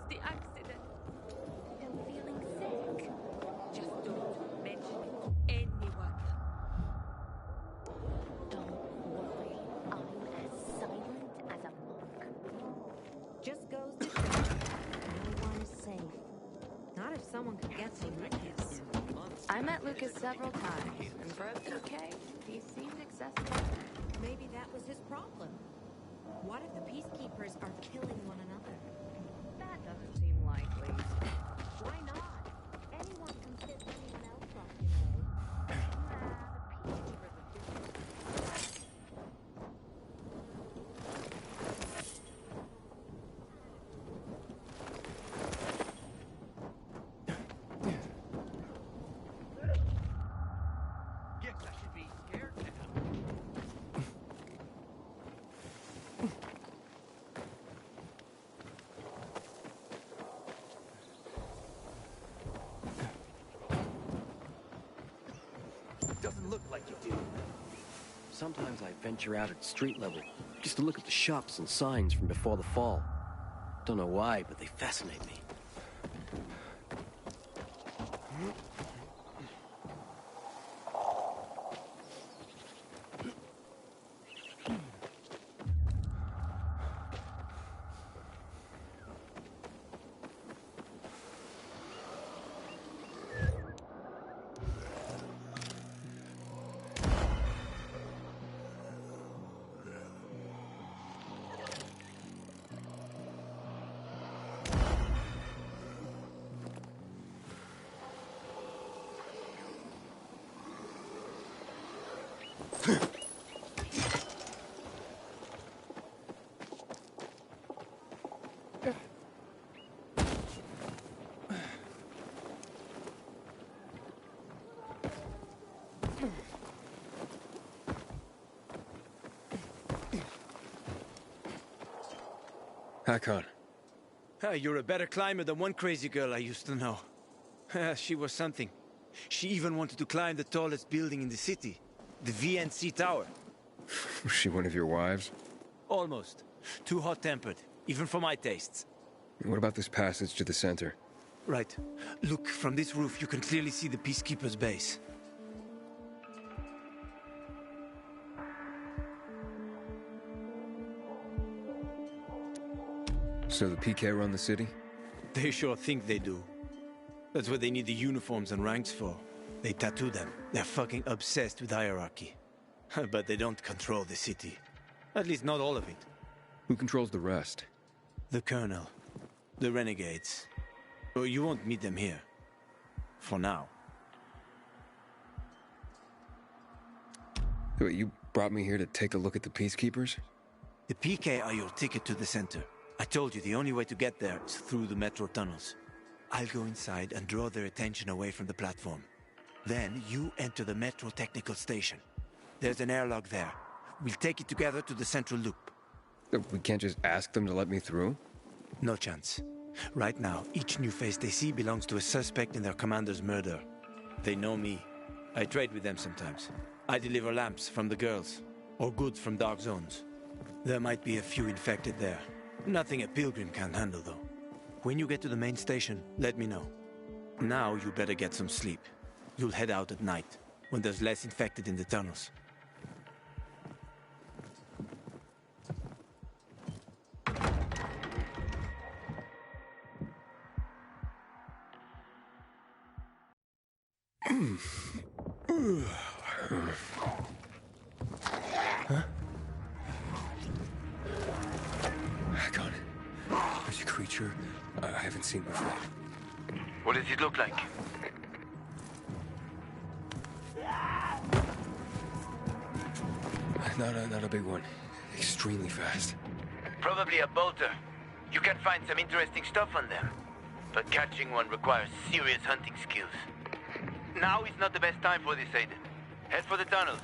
the accident. I'm feeling sick. Just don't mention it to anyone. Don't worry. I'm as silent as a monk. Just goes to show, no one's safe. Not if someone could get to Lucas. I met Lucas several times, and for a PK, he seemed accessible. Maybe that was his problem. What if the Peacekeepers are killing one another? That doesn't seem likely. Why not? Anyone can piss anyone else off, you know. Nah, the Peacekeepers are different. Yes, I should be scared now. Doesn't look like you do. Sometimes I venture out at street level, just to look at the shops and signs from before the fall. Don't know why, but they fascinate me. Hakon. You're a better climber than one crazy girl I used to know. She was something. She even wanted to climb the tallest building in the city, the VNC Tower. Was she one of your wives? Almost. Too hot-tempered, even for my tastes. What about this passage to the center? Right. Look, from this roof you can clearly see the Peacekeepers' base. So the PK run the city? They sure think they do. That's what they need the uniforms and ranks for. They tattoo them. They're fucking obsessed with hierarchy. But they don't control the city. At least not all of it. Who controls the rest? The Colonel. The Renegades. Oh, you won't meet them here. For now. Wait, you brought me here to take a look at the Peacekeepers? The PK are your ticket to the center. I told you the only way to get there is through the metro tunnels. I'll go inside and draw their attention away from the platform. Then you enter the metro technical station. There's an airlock there. We'll take it together to the central loop. We can't just ask them to let me through? No chance. Right now, each new face they see belongs to a suspect in their commander's murder. They know me. I trade with them sometimes. I deliver lamps from the girls, or goods from dark zones. There might be a few infected there. Nothing a pilgrim can't handle, though. When you get to the main station, let me know. Now you better get some sleep. You'll head out at night, when there's less infected in the tunnels. Huh? Hakon, there's a creature I haven't seen before. What does it look like? Not a big one. Extremely fast. Probably a bolter. You can find some interesting stuff on them. But catching one requires serious hunting skills. Now is not the best time for this, Aiden. Head for the tunnels.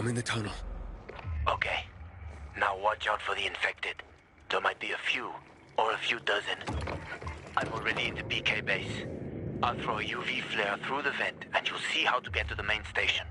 I'm in the tunnel. Okay. Now watch out for the infected. There might be a few, or a few dozen. I'm already in the BK base. I'll throw a UV flare through the vent, and you'll see how to get to the main station.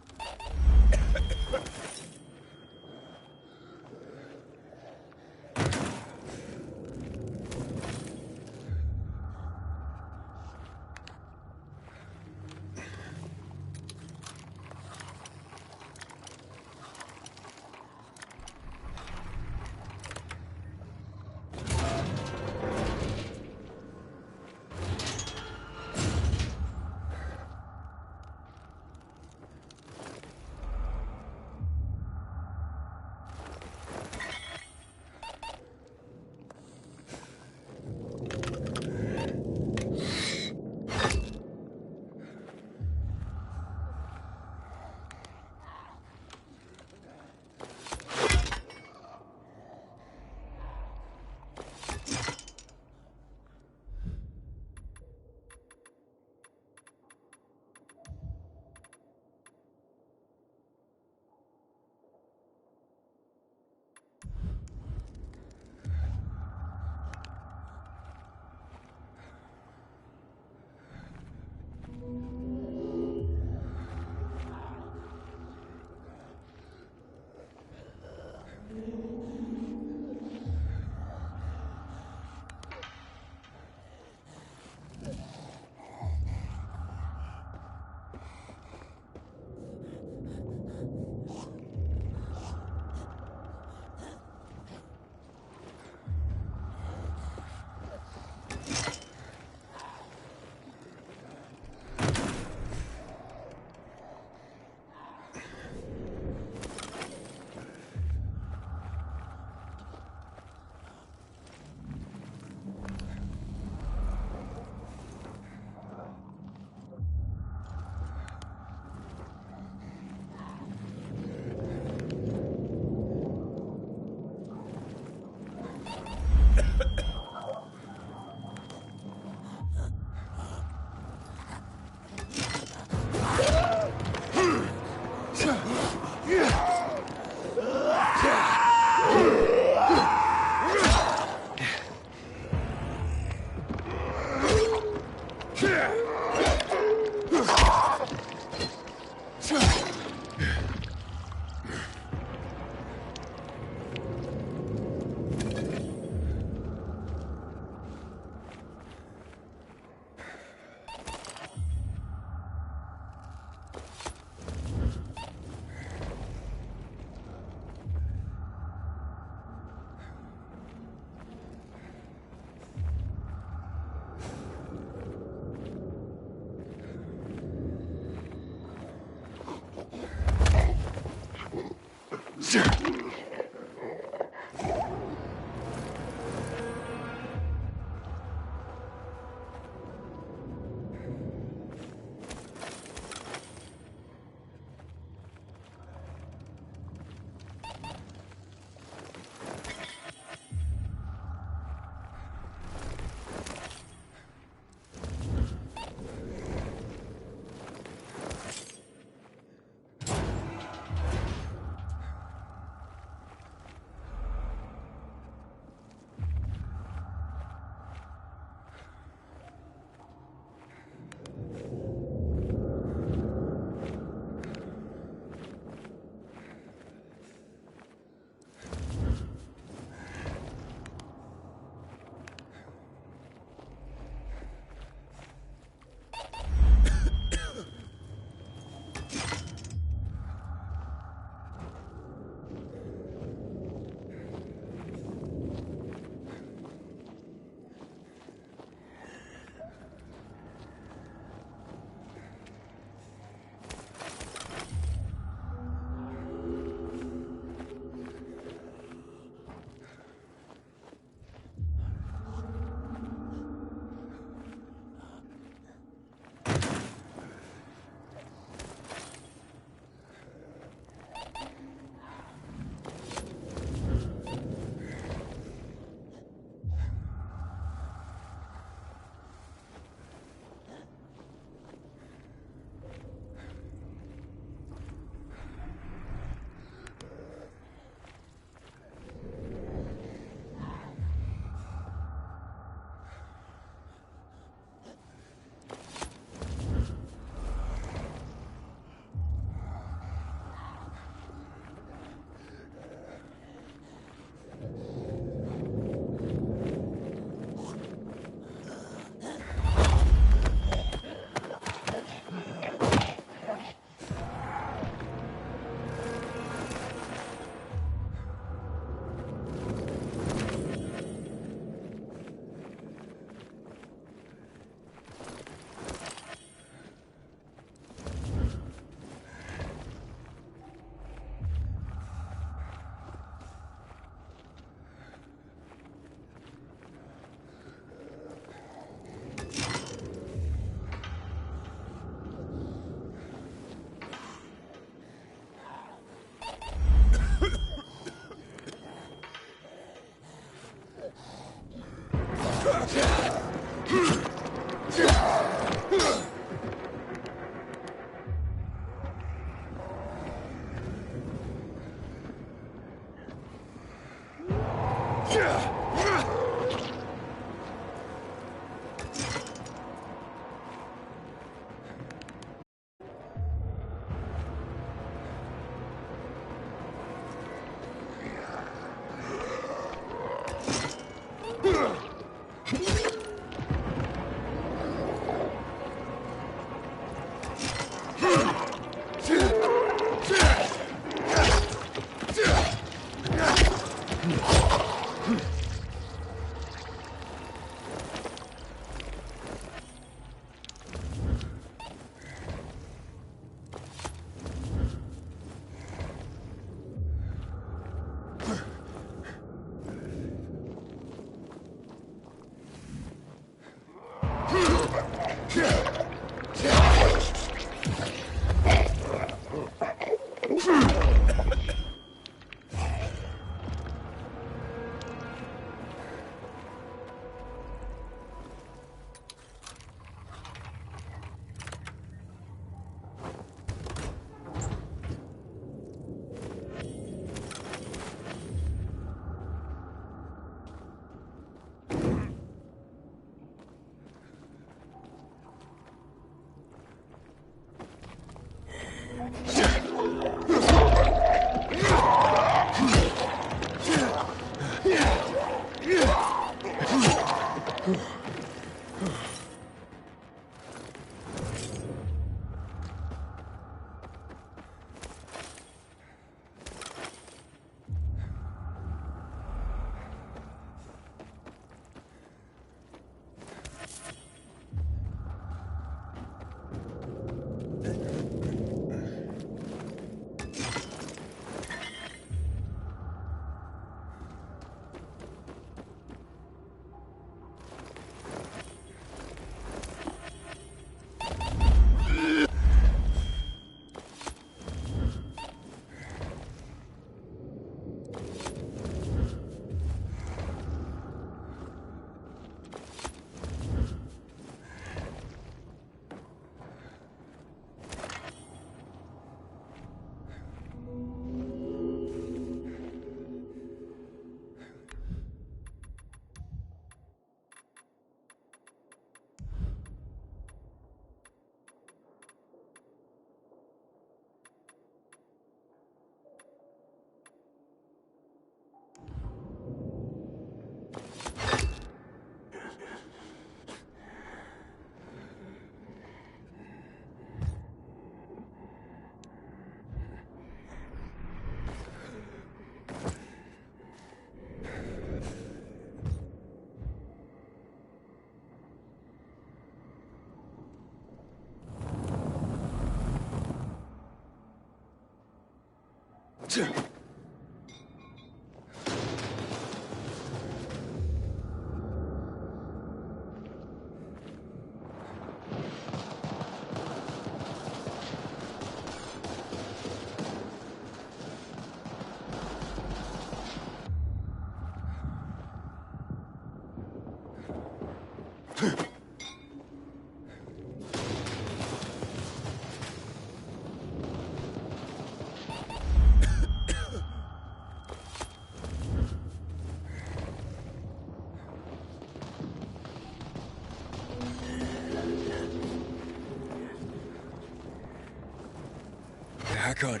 Hakon,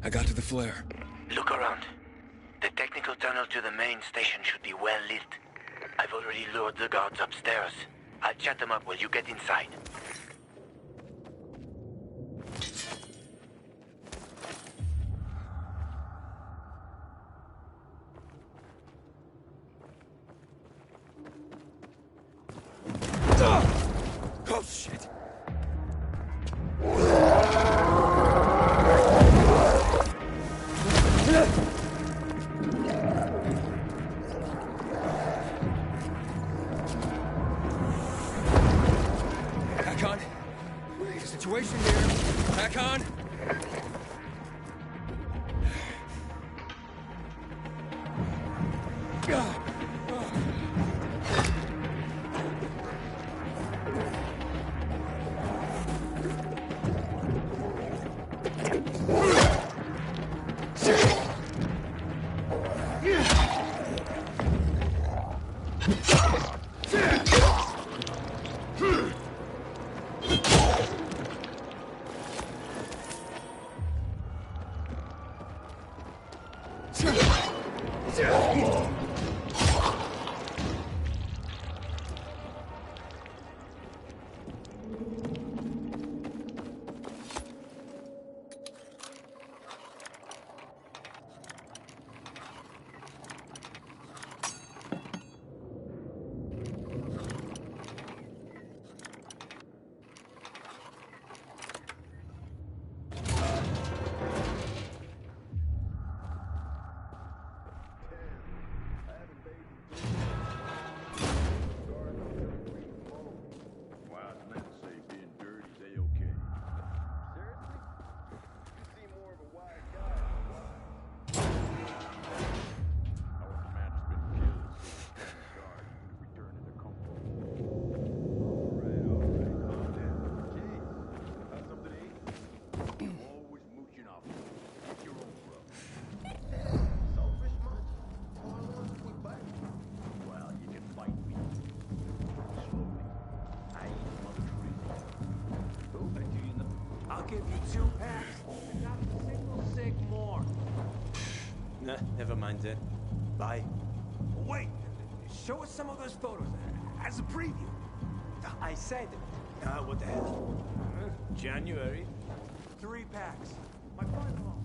I got to the flare. Look around. The technical tunnel to the main station should be well lit. I've already lured the guards upstairs. I'll chat them up while you get inside. Oh, shit! Hakon? Wait, a situation here. Hakon? Nah, never mind then. Bye. Wait! Show us some of those photos as a preview. I said, what the hell? January. 3 packs. My phone call.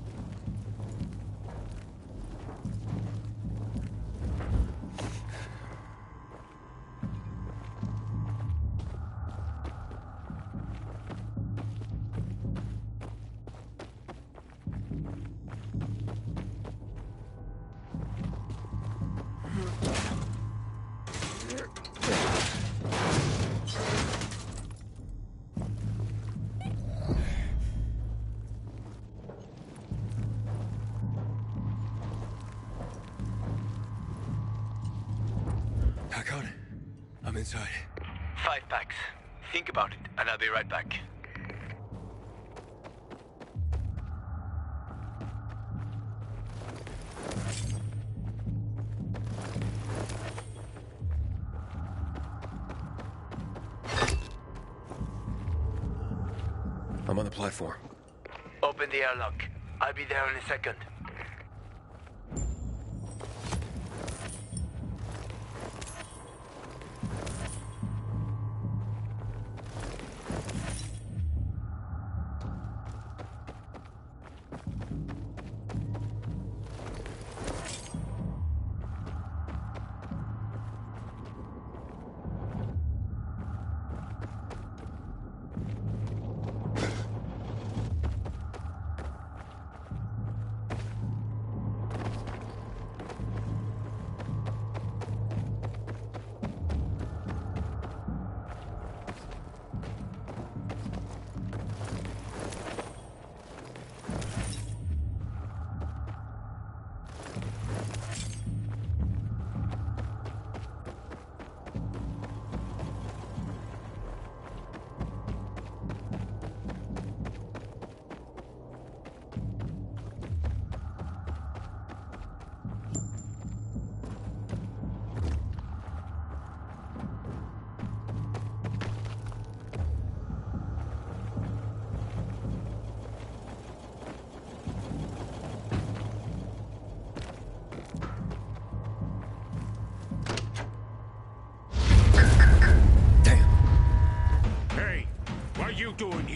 Hakon, I'm inside. 5 packs. Think about it, and I'll be right back. I'm on the platform. Open the airlock. I'll be there in a second.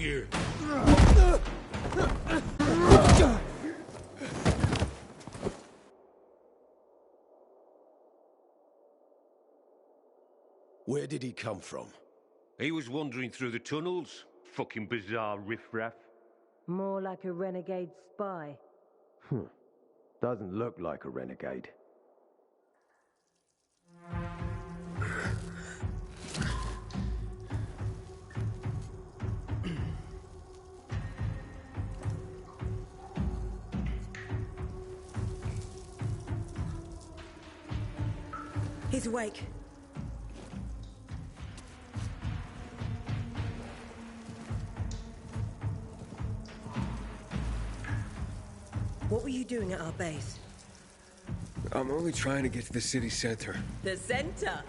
here. Where did he come from? He was wandering through the tunnels. Fucking bizarre riffraff. More like a renegade spy. Doesn't look like a renegade. He's awake. What were you doing at our base? I'm only trying to get to the city center. The center?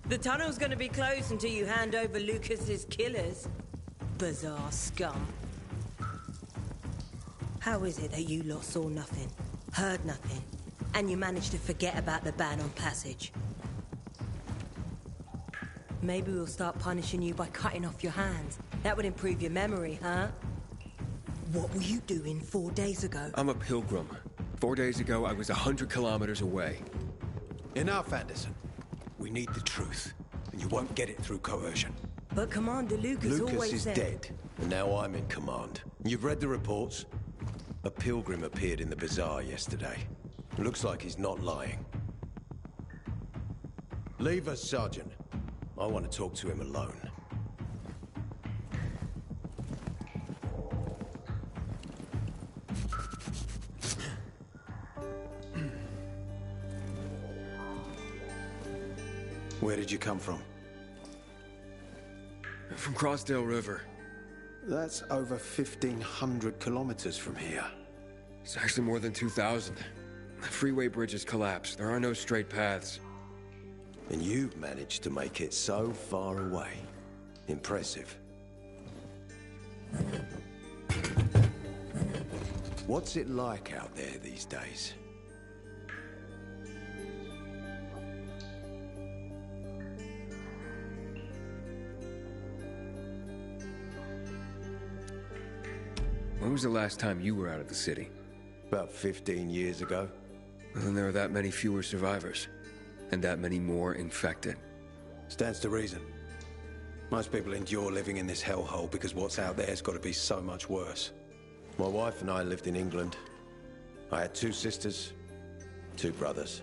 The tunnel's gonna be closed until you hand over Lucas's killers. Bazaar scum. How is it that you lot saw nothing, heard nothing, and you managed to forget about the ban on passage? Maybe we'll start punishing you by cutting off your hands. That would improve your memory, huh? What were you doing 4 days ago? I'm a pilgrim. 4 days ago, I was 100 kilometers away. Enough, Anderson. We need the truth, and you won't get it through coercion. But Commander Lucas always Lucas is said... dead, and now I'm in command. You've read the reports? A pilgrim appeared in the Bazaar yesterday. Looks like he's not lying. Leave us, Sergeant. I want to talk to him alone. Where did you come from? From Crossdale River. That's over 1,500 kilometers from here. It's actually more than 2,000. The freeway bridges collapsed. There are no straight paths. And you've managed to make it so far away. Impressive. What's it like out there these days? When was the last time you were out of the city? About 15 years ago. Well, then there are that many fewer survivors. And that many more infected. Stands to reason. Most people endure living in this hellhole because what's out there's got to be so much worse. My wife and I lived in England. I had 2 sisters, 2 brothers.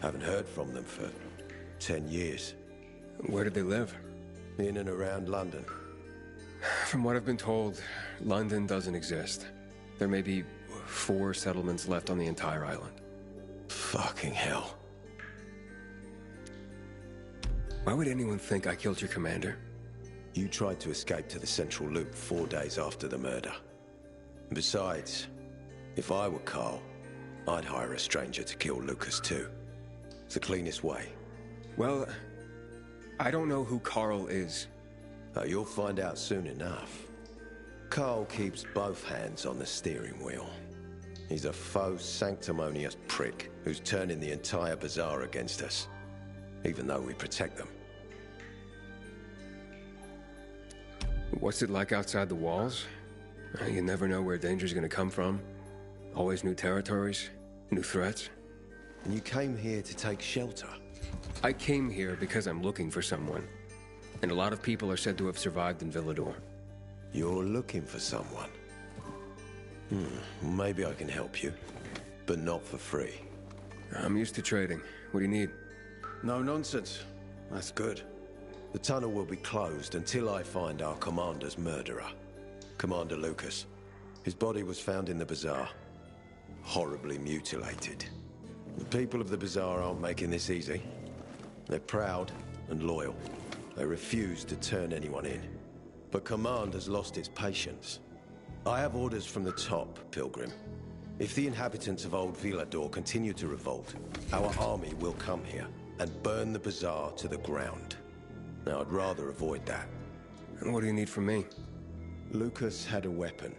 Haven't heard from them for 10 years. Where did they live? In and around London. From what I've been told, London doesn't exist. There may be 4 settlements left on the entire island. Fucking hell. Why would anyone think I killed your commander? You tried to escape to the Central Loop 4 days after the murder. Besides, if I were Carl, I'd hire a stranger to kill Lucas too. It's the cleanest way. Well, I don't know who Carl is. You'll find out soon enough. Carl keeps both hands on the steering wheel. He's a faux sanctimonious prick who's turning the entire Bazaar against us, even though we protect them. What's it like outside the walls? You never know where danger's gonna come from. Always new territories, new threats. And you came here to take shelter? I came here because I'm looking for someone. And a lot of people are said to have survived in Villador. You're looking for someone? Maybe I can help you, but not for free. I'm used to trading. What do you need? No nonsense. That's good. The tunnel will be closed until I find our commander's murderer, Commander Lucas. His body was found in the Bazaar, horribly mutilated. The people of the Bazaar aren't making this easy. They're proud and loyal. They refuse to turn anyone in. But Command has lost its patience. I have orders from the top, Pilgrim. If the inhabitants of Old Villador continue to revolt, our army will come here and burn the Bazaar to the ground. Now, I'd rather avoid that. And what do you need from me? Lucas had a weapon.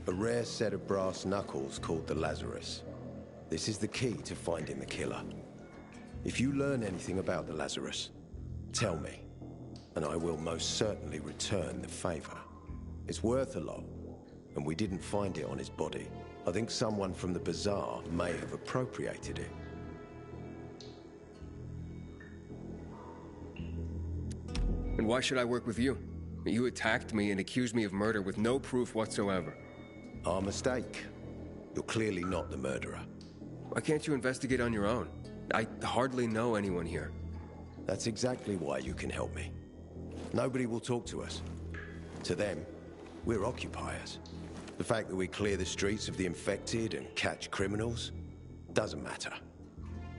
A rare set of brass knuckles called the Lazarus. This is the key to finding the killer. If you learn anything about the Lazarus, tell me, and I will most certainly return the favor. It's worth a lot, and we didn't find it on his body. I think someone from the Bazaar may have appropriated it. And why should I work with you? You attacked me and accused me of murder with no proof whatsoever. Our mistake. You're clearly not the murderer. Why can't you investigate on your own? I hardly know anyone here. That's exactly why you can help me. Nobody will talk to us. To them, we're occupiers. The fact that we clear the streets of the infected and catch criminals doesn't matter.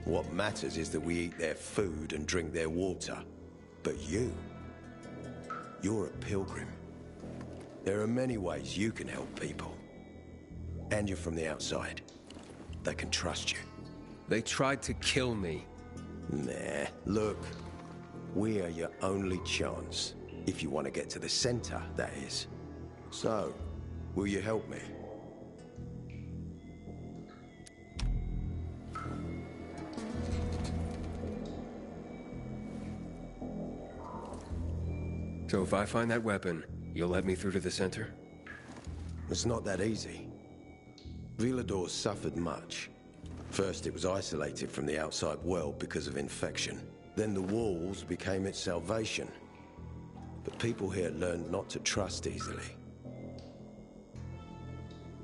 What matters is that we eat their food and drink their water. But you're a pilgrim. There are many ways you can help people. And you're from the outside. They can trust you. They tried to kill me. Nah, look. We are your only chance. If you want to get to the center, that is. So, will you help me? So if I find that weapon, you'll let me through to the center? It's not that easy. Villador suffered much. First, it was isolated from the outside world because of infection. Then the walls became its salvation. But people here learned not to trust easily.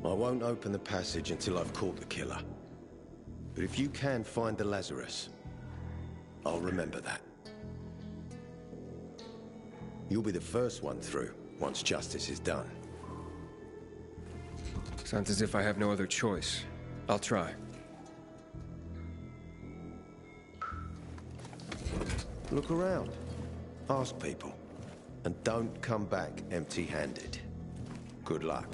I won't open the passage until I've caught the killer. But if you can find the Lazarus, I'll remember that. You'll be the first one through, once justice is done. Sounds as if I have no other choice. I'll try. Look around. Ask people. And don't come back empty-handed. Good luck.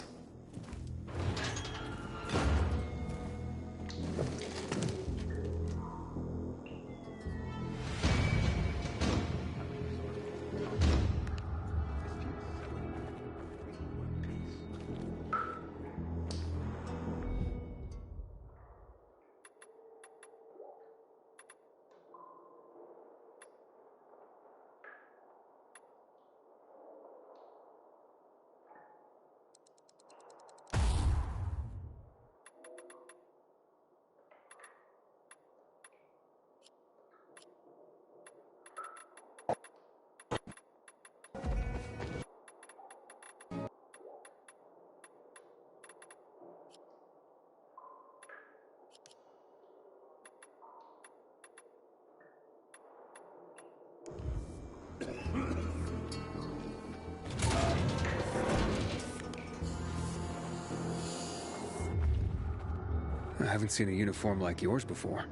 I haven't seen a uniform like yours before.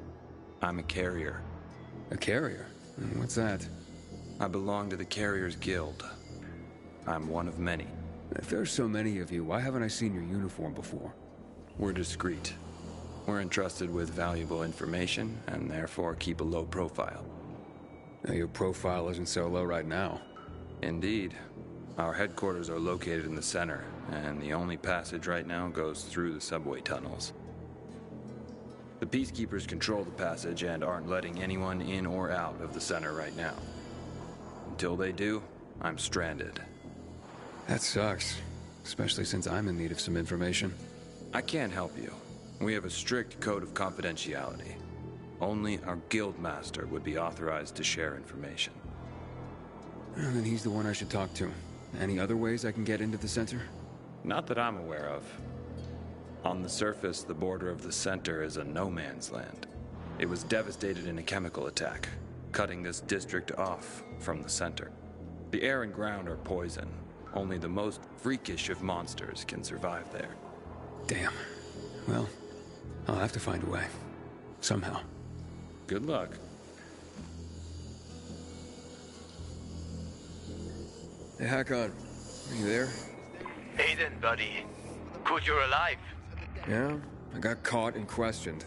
I'm a carrier. A carrier? What's that? I belong to the Carriers Guild. I'm one of many. If there's so many of you, why haven't I seen your uniform before? We're discreet. We're entrusted with valuable information, and therefore keep a low profile. Now, your profile isn't so low right now. Indeed. Our headquarters are located in the center, and the only passage right now goes through the subway tunnels. The Peacekeepers control the passage and aren't letting anyone in or out of the center right now. Until they do, I'm stranded. That sucks, especially since I'm in need of some information. I can't help you. We have a strict code of confidentiality. Only our guild master would be authorized to share information. Well, then he's the one I should talk to. Any other ways I can get into the center? Not that I'm aware of. On the surface, the border of the center is a no-man's land. It was devastated in a chemical attack, cutting this district off from the center. The air and ground are poison. Only the most freakish of monsters can survive there. Damn. Well, I'll have to find a way. Somehow. Good luck. Hey, Hakon. Are you there? Aiden, buddy. Good you're alive. Yeah? I got caught and questioned.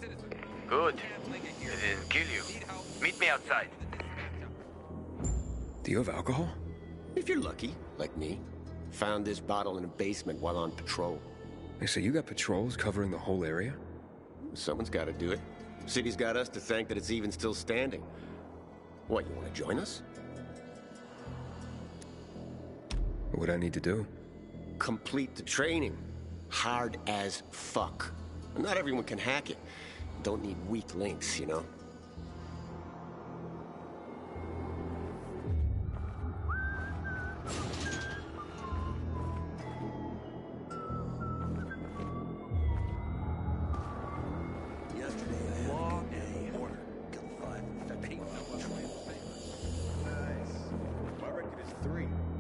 Good. They didn't kill you. Meet me outside. Do you have alcohol? If you're lucky, like me. Found this bottle in a basement while on patrol. Hey, so you got patrols covering the whole area? Someone's got to do it. City's got us to thank that it's even still standing. What, you want to join us? What would I need to do? complete the training. Hard as fuck. Not everyone can hack it. Don't need weak links, you know?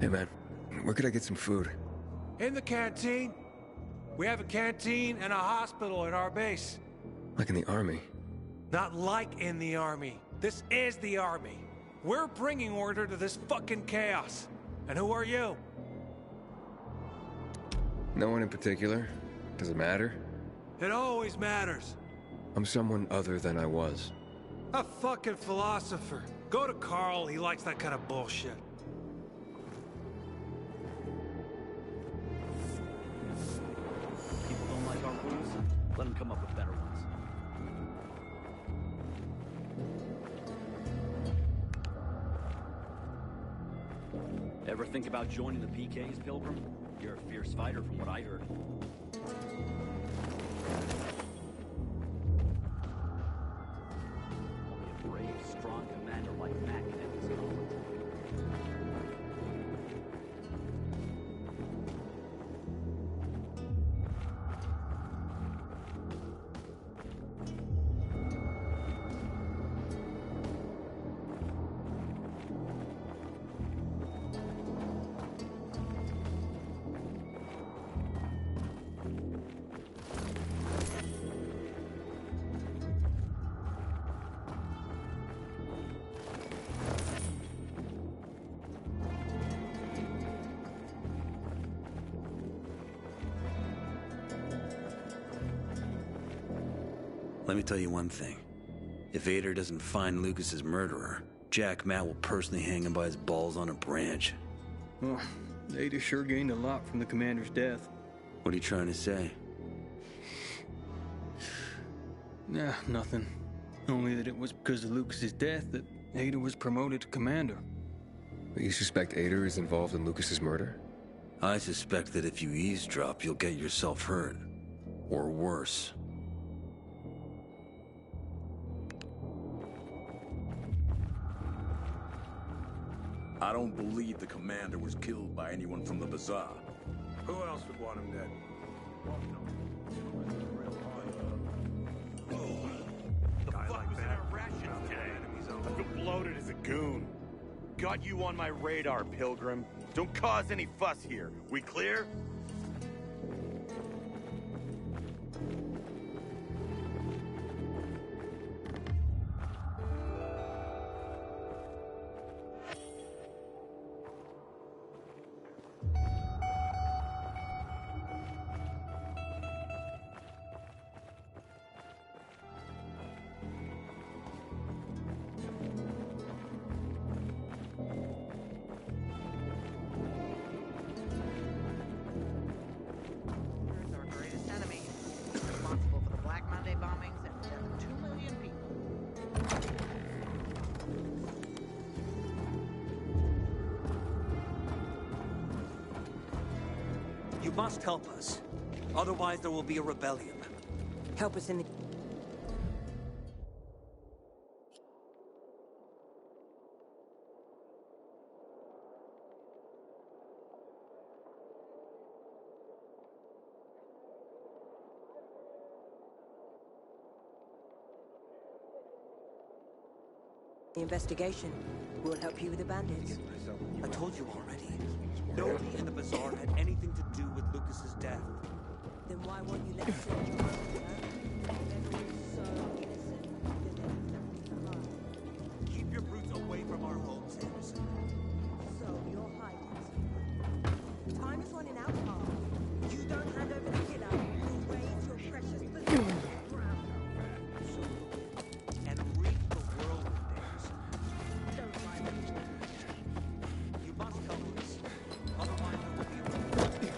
Hey man, where could I get some food? In the canteen. We have a canteen and a hospital at our base. Like in the army? Not like in the army. This is the army. We're bringing order to this fucking chaos. And who are you? No one in particular. Does it matter? It always matters. I'm someone other than I was. A fucking philosopher. Go to Carl, he likes that kind of bullshit. People don't like our rules, let them come up with better ones. Ever think about joining the PKs, Pilgrim? You're a fierce fighter from what I heard. Only a brave, strong commander like Mac can end his conflict. Let me tell you one thing. If Aitor doesn't find Lucas's murderer, Jack Matt will personally hang him by his balls on a branch. Well, Aitor sure gained a lot from the commander's death. What are you trying to say? Nah, nothing. Only that it was because of Lucas's death that Aitor was promoted to commander. But you suspect Aitor is involved in Lucas's murder? I suspect that if you eavesdrop, you'll get yourself hurt. Or worse. I don't believe the commander was killed by anyone from the Bazaar. Who else would want him dead? The fuck was in our rations today? I feel bloated as a goon. Got you on my radar, Pilgrim. Don't cause any fuss here. We clear? You must help us. Otherwise, there will be a rebellion. Help us in the... The investigation. We'll help you with the bandits. I told you already. Nobody in the Bazaar had anything to do with Lucas's death. Then why won't you let us in your Keep your brutes away from our homes, Anderson. So you're hiding somewhere. Time is running out, Carl. You don't hand over the killer, you'll raise your precious possessions. And reap the world of Anderson. Don't lie. You must help us. Otherwise, there will be a rebellion.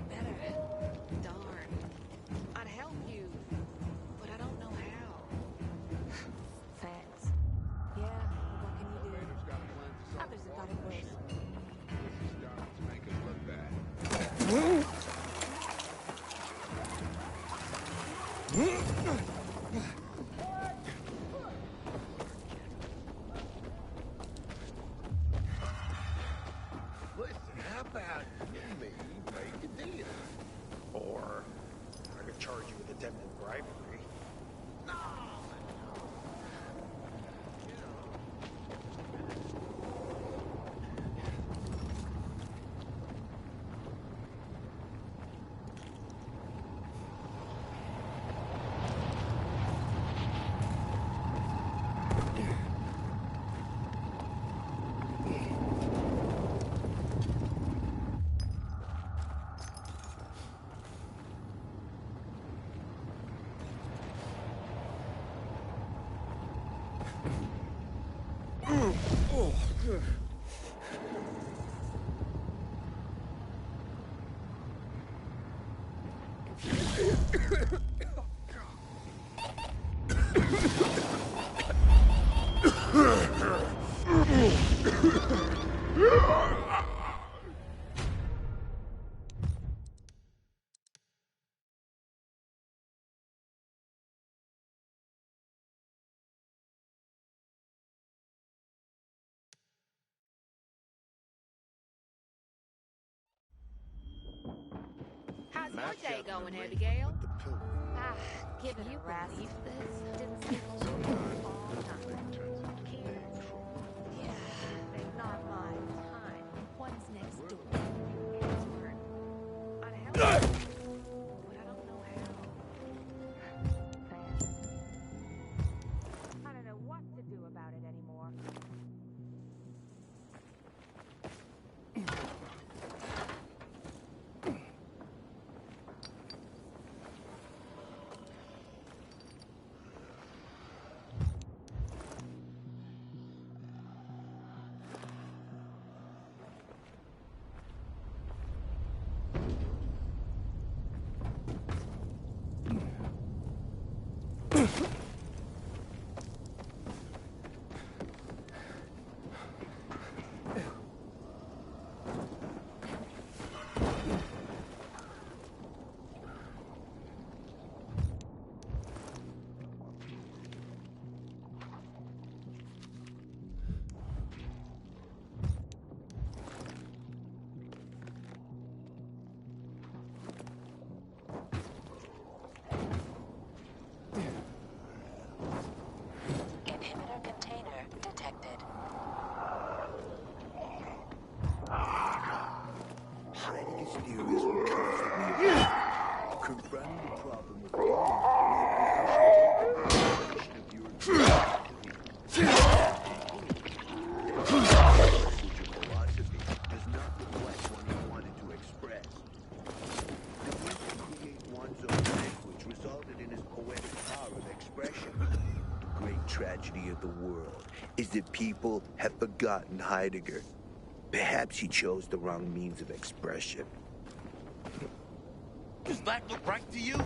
better. Darn. I'd help you, but I don't know how. Facts. Yeah, what can you do? Others have got it worse. Listen, how about you and me make a deal? Or I could charge you with attempted bribery. No! How's your day going, Abigail? Ah, give it a rest. Didn't sleep a all night. Yeah, not my time. One's next door. It's hurt. I'd help you, but I don't know how. I don't know what to do about it anymore. Inhibitor container detected. Hiding mysterious will constantly confronting the problem of philosophy does not reflect what he wanted to express. The wish to create one's own language resulted in his poetic power of expression. The great tragedy of the world is that people have forgotten Heidegger. Perhaps he chose the wrong means of expression. Does that look right to you?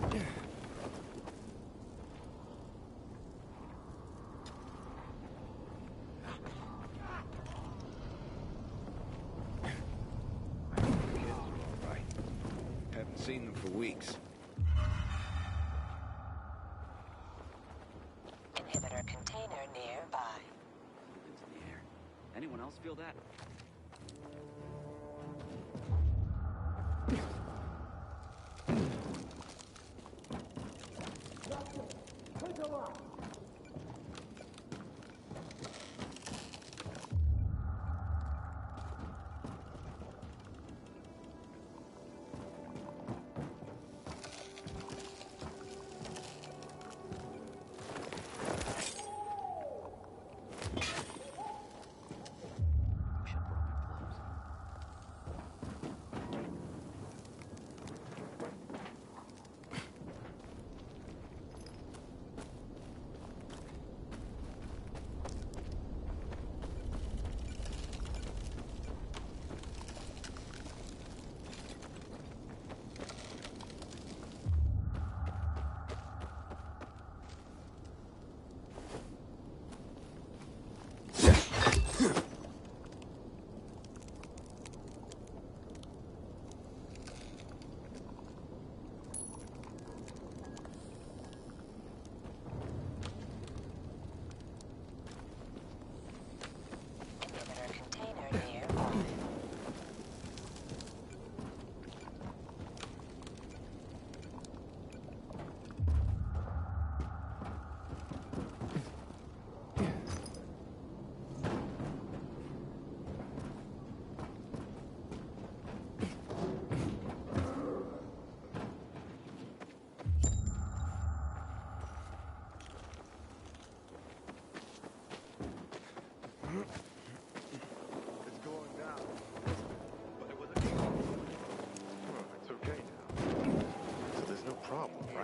Haven't seen them for weeks. Inhibitor container nearby. Into the air. Anyone else feel that?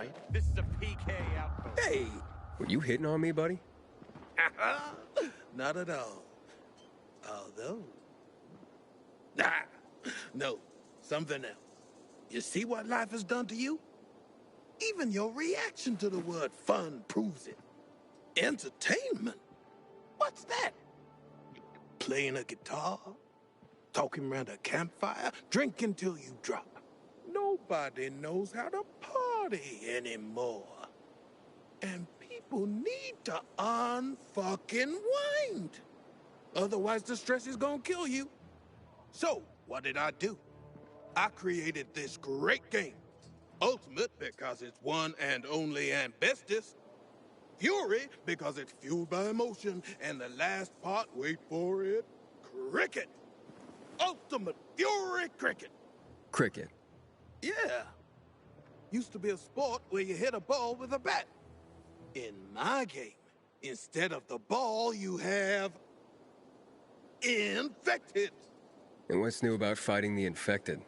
right? This is a PK outpost. Hey! Were you hitting on me, buddy? Not at all. Although... no, something else. You see what life has done to you? Even your reaction to the word fun proves it. Entertainment? What's that? Playing a guitar? Talking around a campfire? Drinking till you drop? Nobody knows how to party anymore. And people need to unfucking wind. Otherwise the stress is gonna kill you. So, what did I do? I created this great game. Ultimate because it's one and only and bestest. Fury because it's fueled by emotion. And the last part, wait for it, cricket. Ultimate Fury cricket. Cricket. Yeah. Used to be a sport where you hit a ball with a bat. In my game, instead of the ball, you have... infected. And what's new about fighting the infected?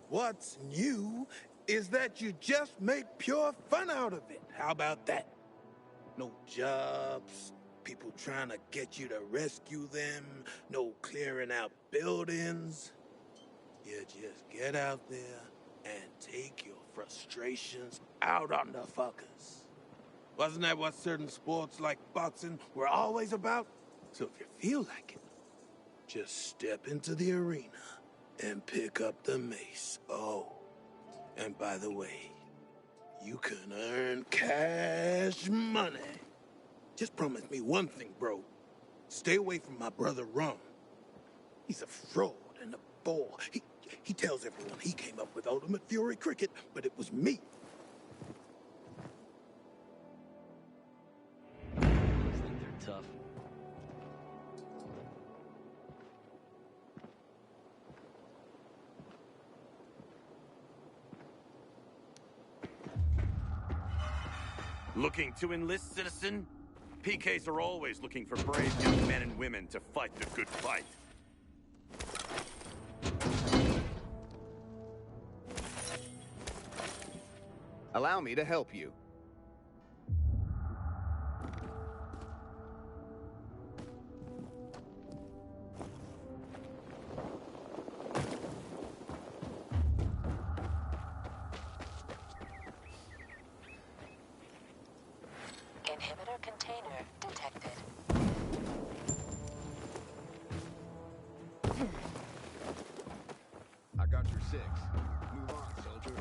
What's new is that you just make pure fun out of it. How about that? No jobs, people trying to get you to rescue them, no clearing out buildings. You just get out there and take your frustrations out on the fuckers. Wasn't that what certain sports like boxing were always about? So if you feel like it, just step into the arena and pick up the mace. Oh, and by the way, you can earn cash money. Just promise me one thing, bro. Stay away from my brother Rum. He's a fraud and a bore. He tells everyone he came up with Ultimate Fury Cricket, but it was me. Looks like they're tough. Looking to enlist, citizen? PKs are always looking for brave young men and women to fight the good fight. Allow me to help you. Inhibitor container detected. I got your 6. Move on, soldier.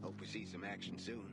Hope we see some action soon.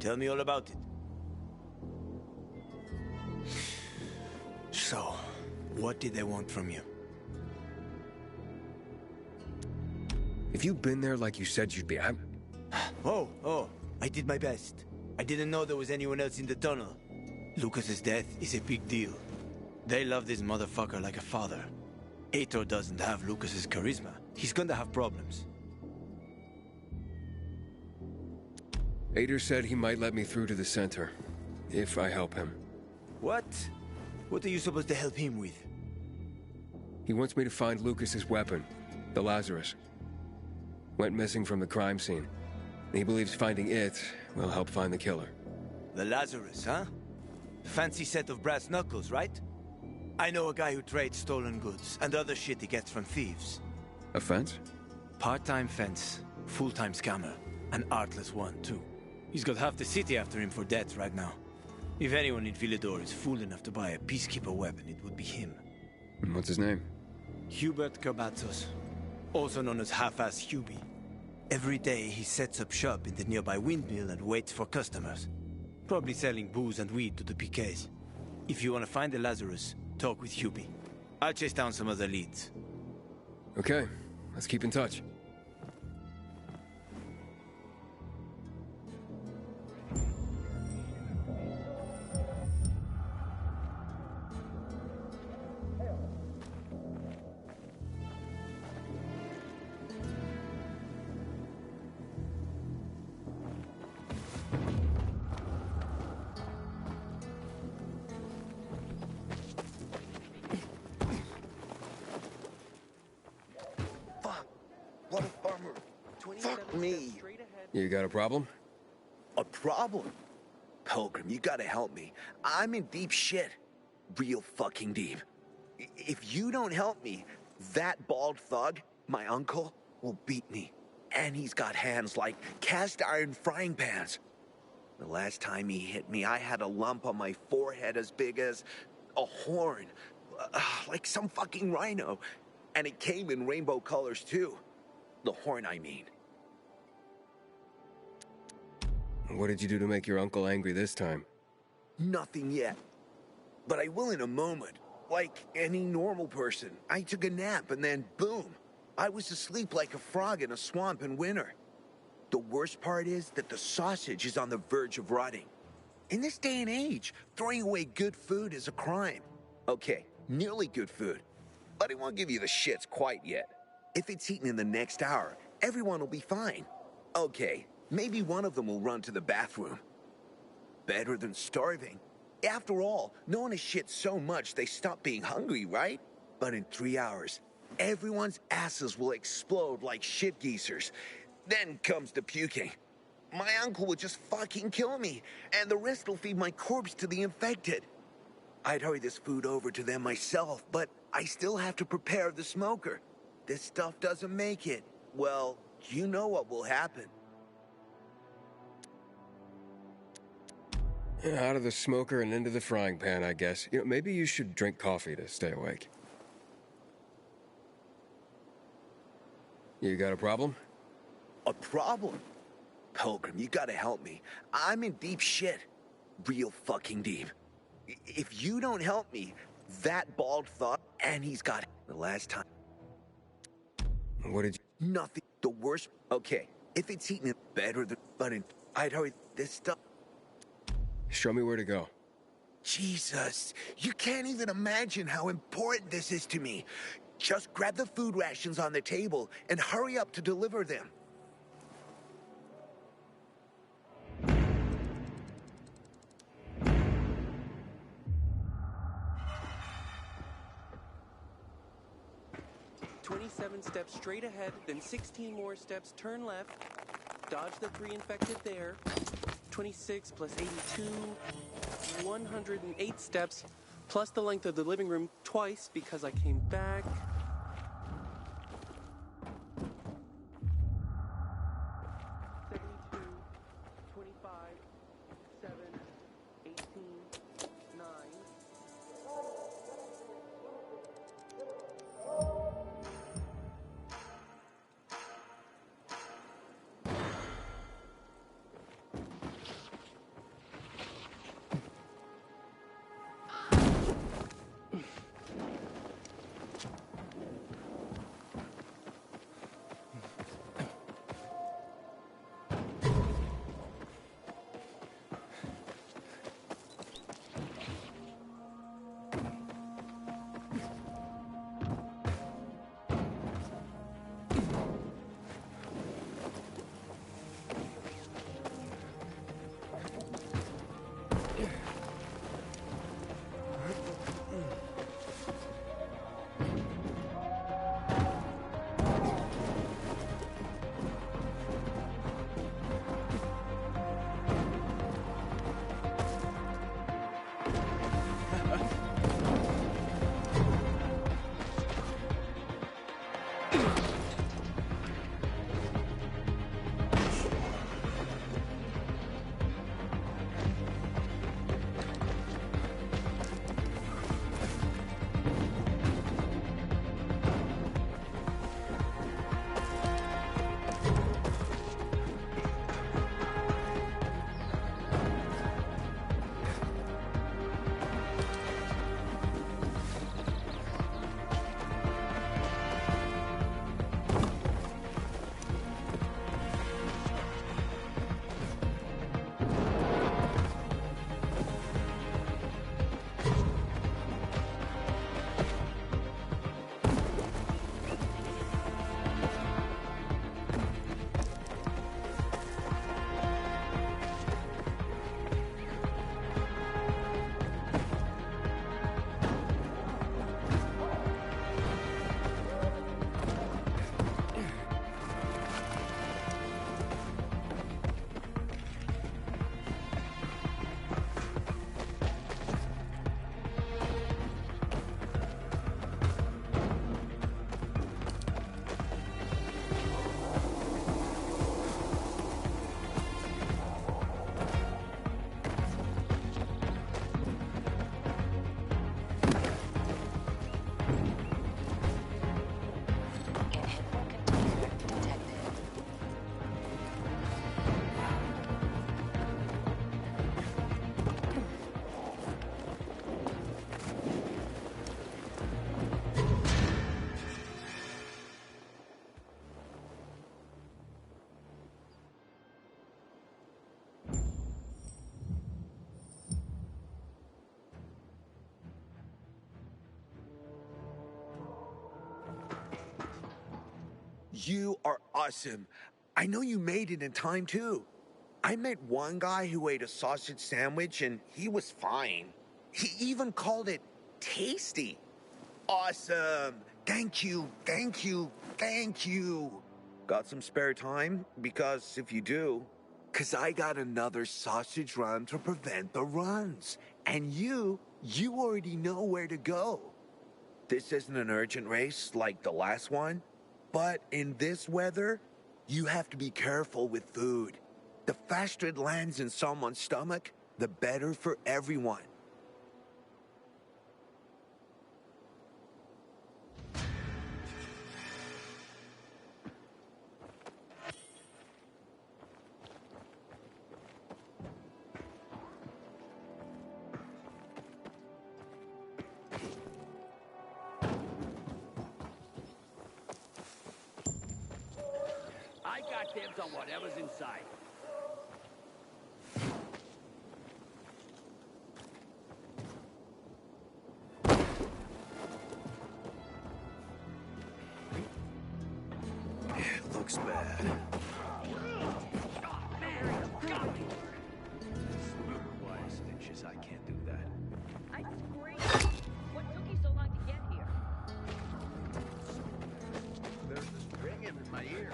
Tell me all about it. So, what did they want from you? If you'd been there like you said you'd be, Oh, I did my best. I didn't know there was anyone else in the tunnel. Lucas's death is a big deal. They love this motherfucker like a father. Aitor doesn't have Lucas's charisma. He's gonna have problems. Aitor said he might let me through to the center, if I help him. What? What are you supposed to help him with? He wants me to find Lucas's weapon, the Lazarus. Went missing from the crime scene. He believes finding it will help find the killer. The Lazarus, huh? Fancy set of brass knuckles, right? I know a guy who trades stolen goods and other shit he gets from thieves. A fence? Part-time fence, full-time scammer. An artless one, too. He's got half the city after him for debt right now. If anyone in Villador is fool enough to buy a Peacekeeper weapon, it would be him. And what's his name? Hubert Kerbatzos, also known as Half-Ass Hubie. Every day he sets up shop in the nearby windmill and waits for customers. Probably selling booze and weed to the PKs. If you want to find the Lazarus, talk with Hubie. I'll chase down some other leads. Okay, let's keep in touch. What a bummer. Fuck me. You got a problem? A problem? Pilgrim, you gotta help me. I'm in deep shit. Real fucking deep. If you don't help me, that bald thug, my uncle, will beat me. And he's got hands like cast iron frying pans. The last time he hit me, I had a lump on my forehead as big as a horn. Like some fucking rhino. And it came in rainbow colors too. The horn, I mean. What did you do to make your uncle angry this time? Nothing yet. But I will in a moment. Like any normal person. I took a nap and then boom. I was asleep like a frog in a swamp in winter. The worst part is that the sausage is on the verge of rotting. In this day and age, throwing away good food is a crime. Okay, nearly good food. But I won't give you the shits quite yet. If it's eaten in the next hour, everyone will be fine. Okay, maybe one of them will run to the bathroom. Better than starving. After all, no one has shit so much they stop being hungry, right? But in 3 hours, everyone's asses will explode like shit geezers. Then comes the puking. My uncle would just fucking kill me, and the rest will feed my corpse to the infected. I'd hurry this food over to them myself, but I still have to prepare the smoker. This stuff doesn't make it. Well, you know what will happen. Out of the smoker and into the frying pan, I guess. You know, maybe you should drink coffee to stay awake. You got a problem? A problem? Pilgrim, you gotta help me. I'm in deep shit. Real fucking deep. If you don't help me, that bald thug, and he's got the last time. What did you... Nothing. The worst. Okay, if it's eaten it better than... But I'd hurry this stuff. Show me where to go. Jesus, you can't even imagine how important this is to me. Just grab the food rations on the table and hurry up to deliver them. Steps straight ahead, then 16 more steps, turn left, dodge the 3 infected there, 26 plus 82, 108 steps, plus the length of the living room twice because I came back. You are awesome. I know you made it in time, too. I met one guy who ate a sausage sandwich, and he was fine. He even called it tasty. Awesome. Thank you, thank you, thank you. Got some spare time? Because if you do... Because I got another sausage run to prevent the runs. And you already know where to go. This isn't an urgent race like the last one. But in this weather, you have to be careful with food. The faster it lands in someone's stomach, the better for everyone. I got dibs on whatever's inside. It looks bad. Why, snitches, I can't do that. I screamed. What took you so long to get here? There's this ringing in my ears.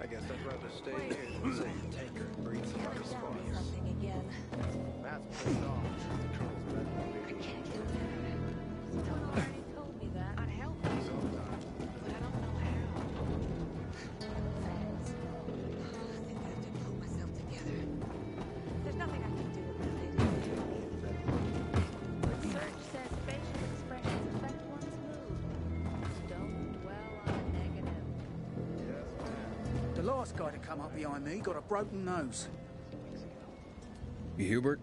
I guess I'd rather stay here than say a tanker and breathe some other spawns. Something again. That's pissed off. The colonel's better than I me. can't do that. Someone already told me that. I'd help you. But I don't know how. Thanks. I think I have to pull myself together. There's nothing I can do about it. Research says facial expressions affect one's mood. Don't dwell on the negative. The last guy to come up behind me got a broken nose. You Hubert?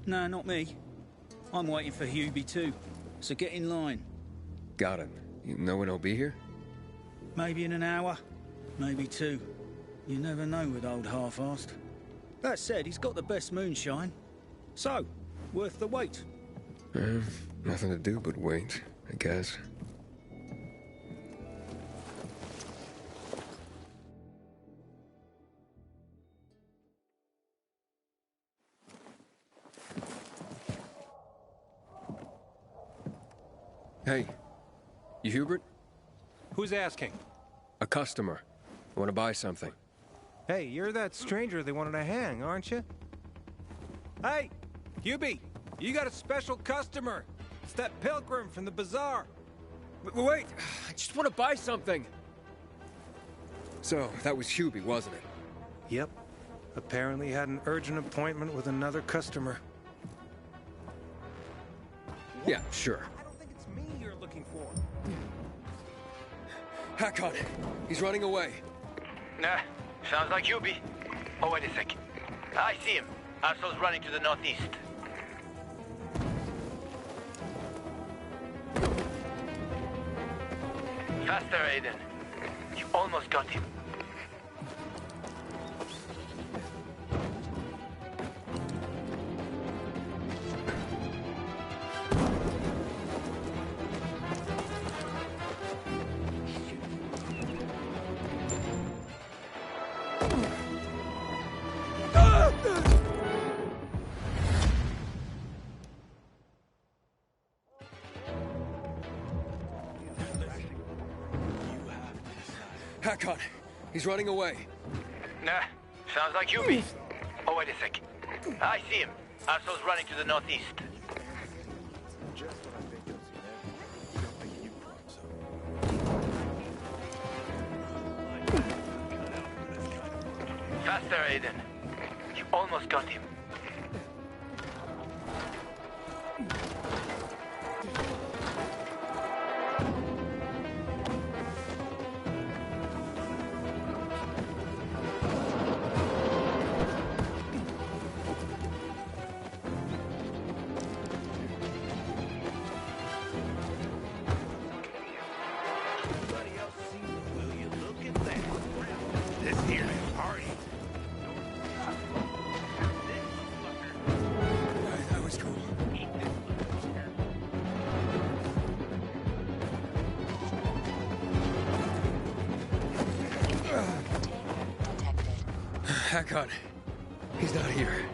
No, not me. I'm waiting for Hubie too. So get in line. Got it. You know when he'll be here? Maybe in an hour, maybe two. You never know with old half-assed. That said, he's got the best moonshine. So, worth the wait. Nothing to do but wait, I guess. Hey, you Hubert? Who's asking? A customer. I want to buy something. Hey, you're that stranger they wanted to hang, aren't you? Hey, Hubie, you got a special customer. It's that pilgrim from the Bazaar. Wait, I just want to buy something. So, that was Hubie, wasn't it? Yep. Apparently had an urgent appointment with another customer. Yeah, sure. I don't think it's me you're looking for. Hakon, he's running away. Nah, sounds like Hubie. Oh, wait a sec. I see him. Arso's running to the northeast. Faster, Aiden. You almost got him. Hakon, he's running away. Nah, sounds like Hubie. Oh, wait a sec. I see him. Arso's running to the northeast. Just when I think you'll see them, you don't think you thought so. Faster, Aiden. You almost got him. Hakon. He's not here.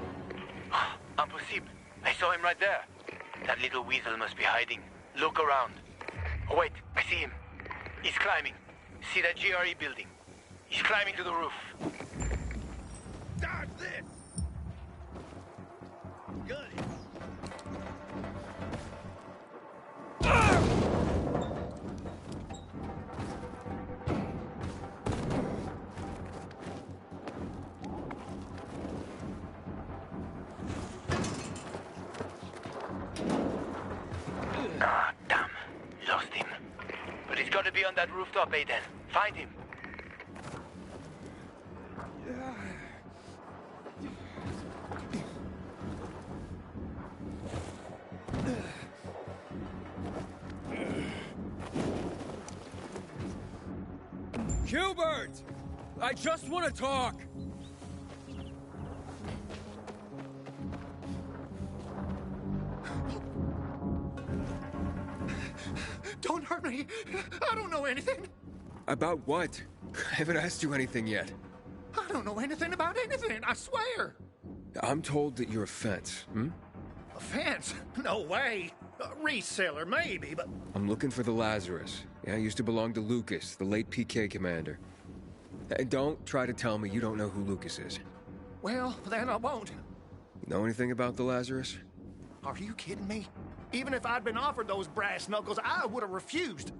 Impossible. I saw him right there. That little weasel must be hiding. Look around. Oh, wait. I see him. He's climbing. See that GRE building? He's climbing to the roof. Dodge this! Good. Ah, damn. Lost him. But he's got to be on that rooftop, Aiden. Find him. Hubert! I just want to talk! Don't hurt me! I don't know anything! About what? I haven't asked you anything yet. I don't know anything about anything, I swear! I'm told that you're a fence, A fence? No way! A reseller, maybe, but... I'm looking for the Lazarus. Yeah, used to belong to Lucas, the late PK commander. And don't try to tell me you don't know who Lucas is. Well, then I won't. You know anything about the Lazarus? Are you kidding me? Even if I'd been offered those brass knuckles, I would have refused.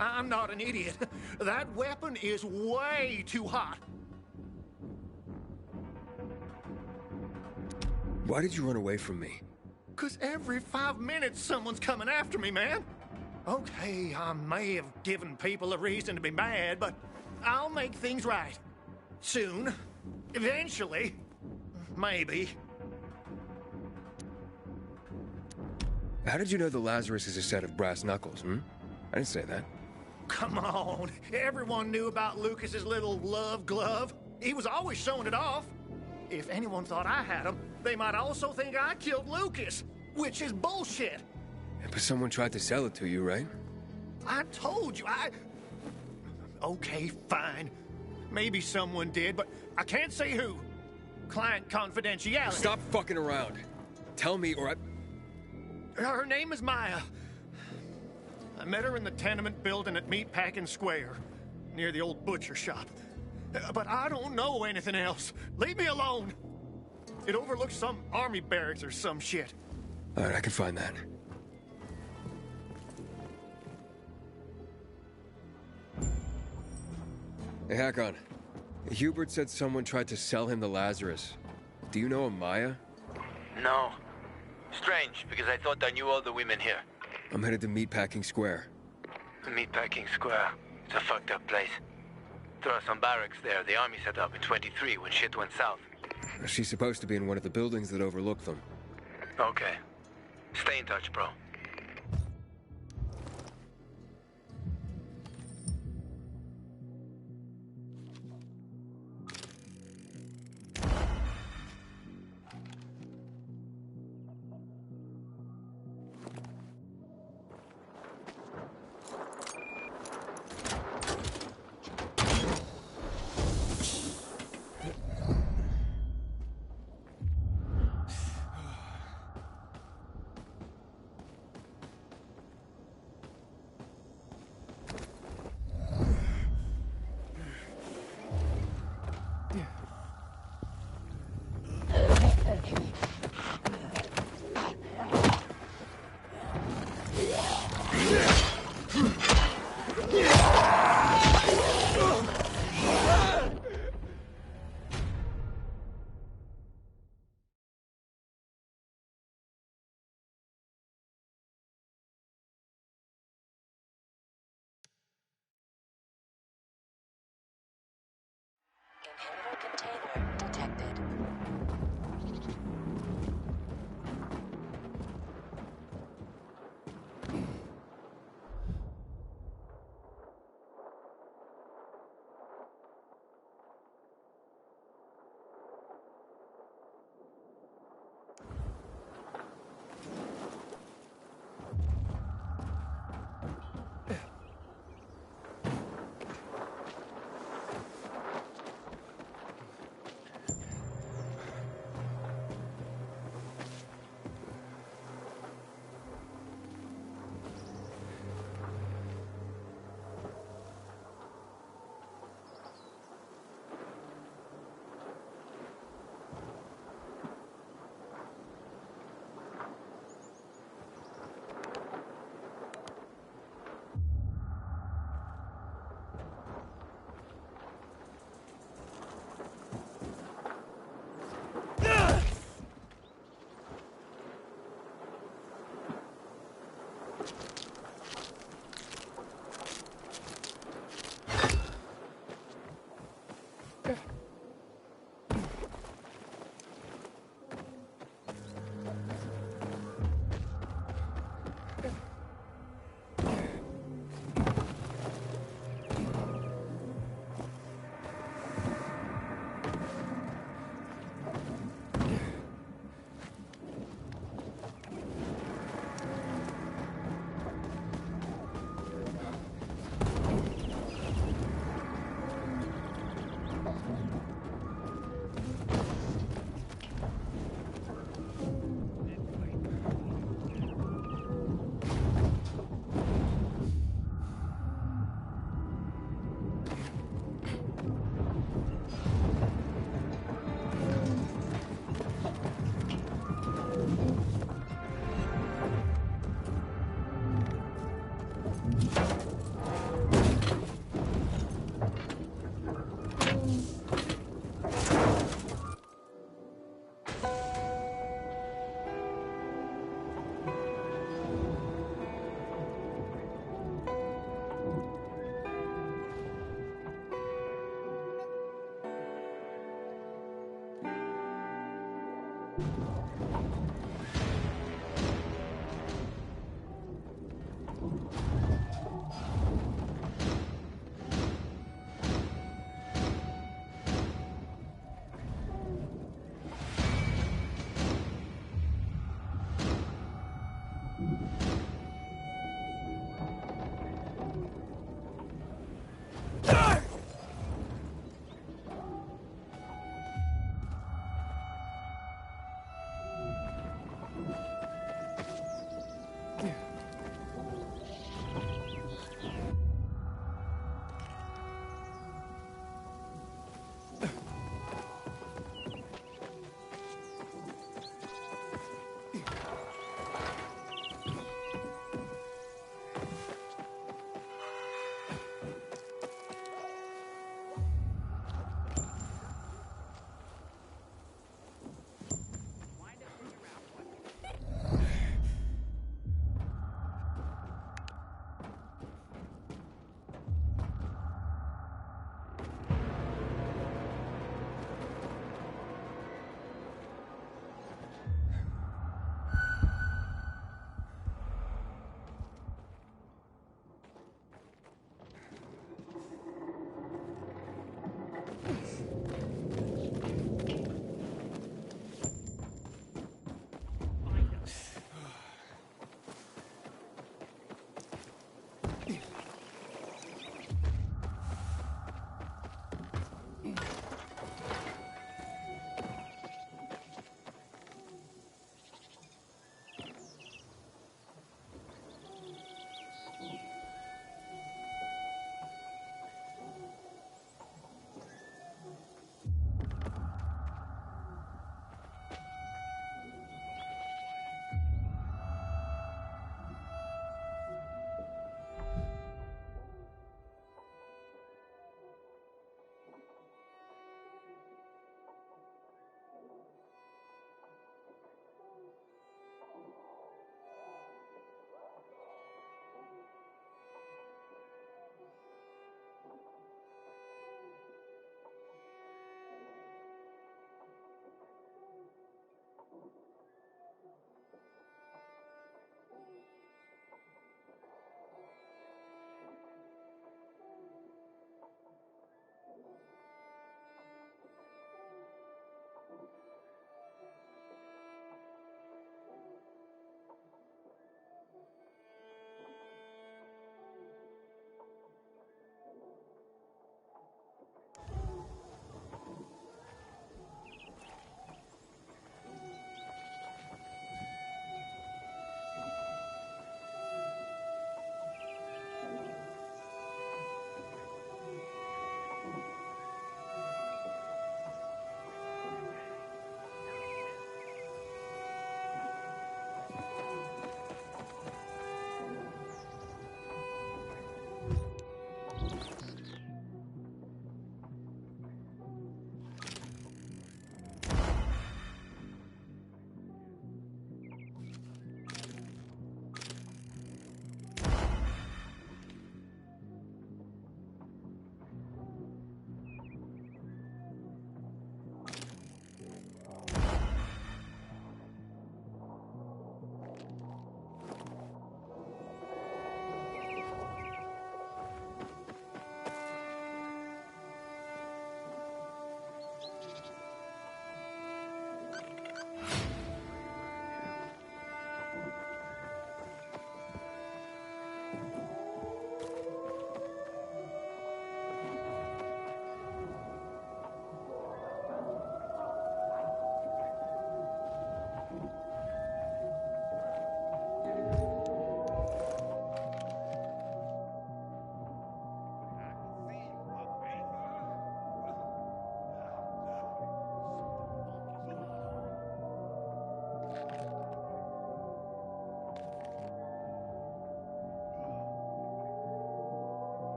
I'm not an idiot. That weapon is way too hot. Why did you run away from me? 'Cause every 5 minutes someone's coming after me, man. Okay, I may have given people a reason to be mad, but I'll make things right. Soon. Eventually. Maybe. How did you know the Lazarus is a set of brass knuckles, I didn't say that. Come on. Everyone knew about Lucas's little love glove. He was always showing it off. If anyone thought I had him, they might also think I killed Lucas, which is bullshit. But someone tried to sell it to you, right? I told you, Okay, fine. Maybe someone did, but I can't say who. Client confidentiality. Stop fucking around. Tell me or I... Her name is Maya. I met her in the tenement building at Meatpacking Square, near the old butcher shop. But I don't know anything else. Leave me alone. It overlooks some army barracks or some shit. All right, I can find that. Hey, Hakon. Hubert said someone tried to sell him the Lazarus. Do you know a Maya? No. Strange, because I thought I knew all the women here. I'm headed to Meatpacking Square. Meatpacking Square. It's a fucked up place. There are some barracks there the army set up in 23 when shit went south. She's supposed to be in one of the buildings that overlook them. Okay. Stay in touch, bro.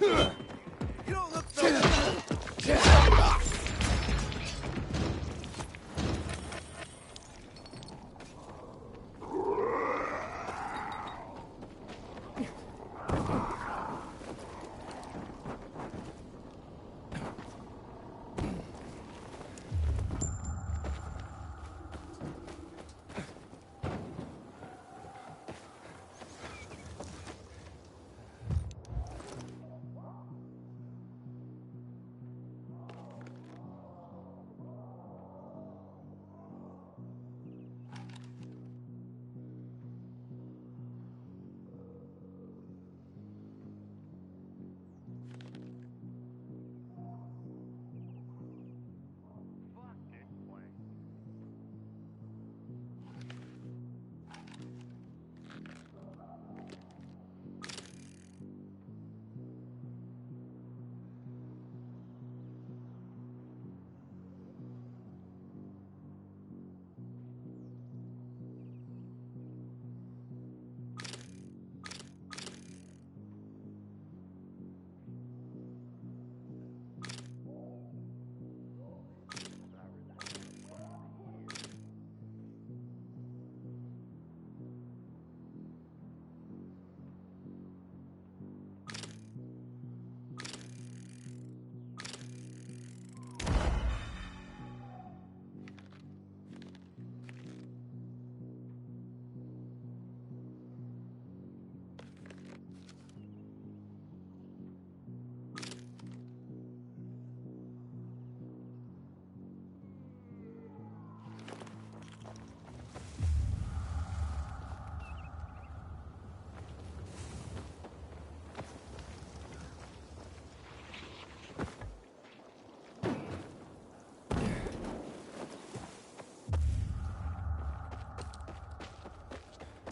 You don't look so...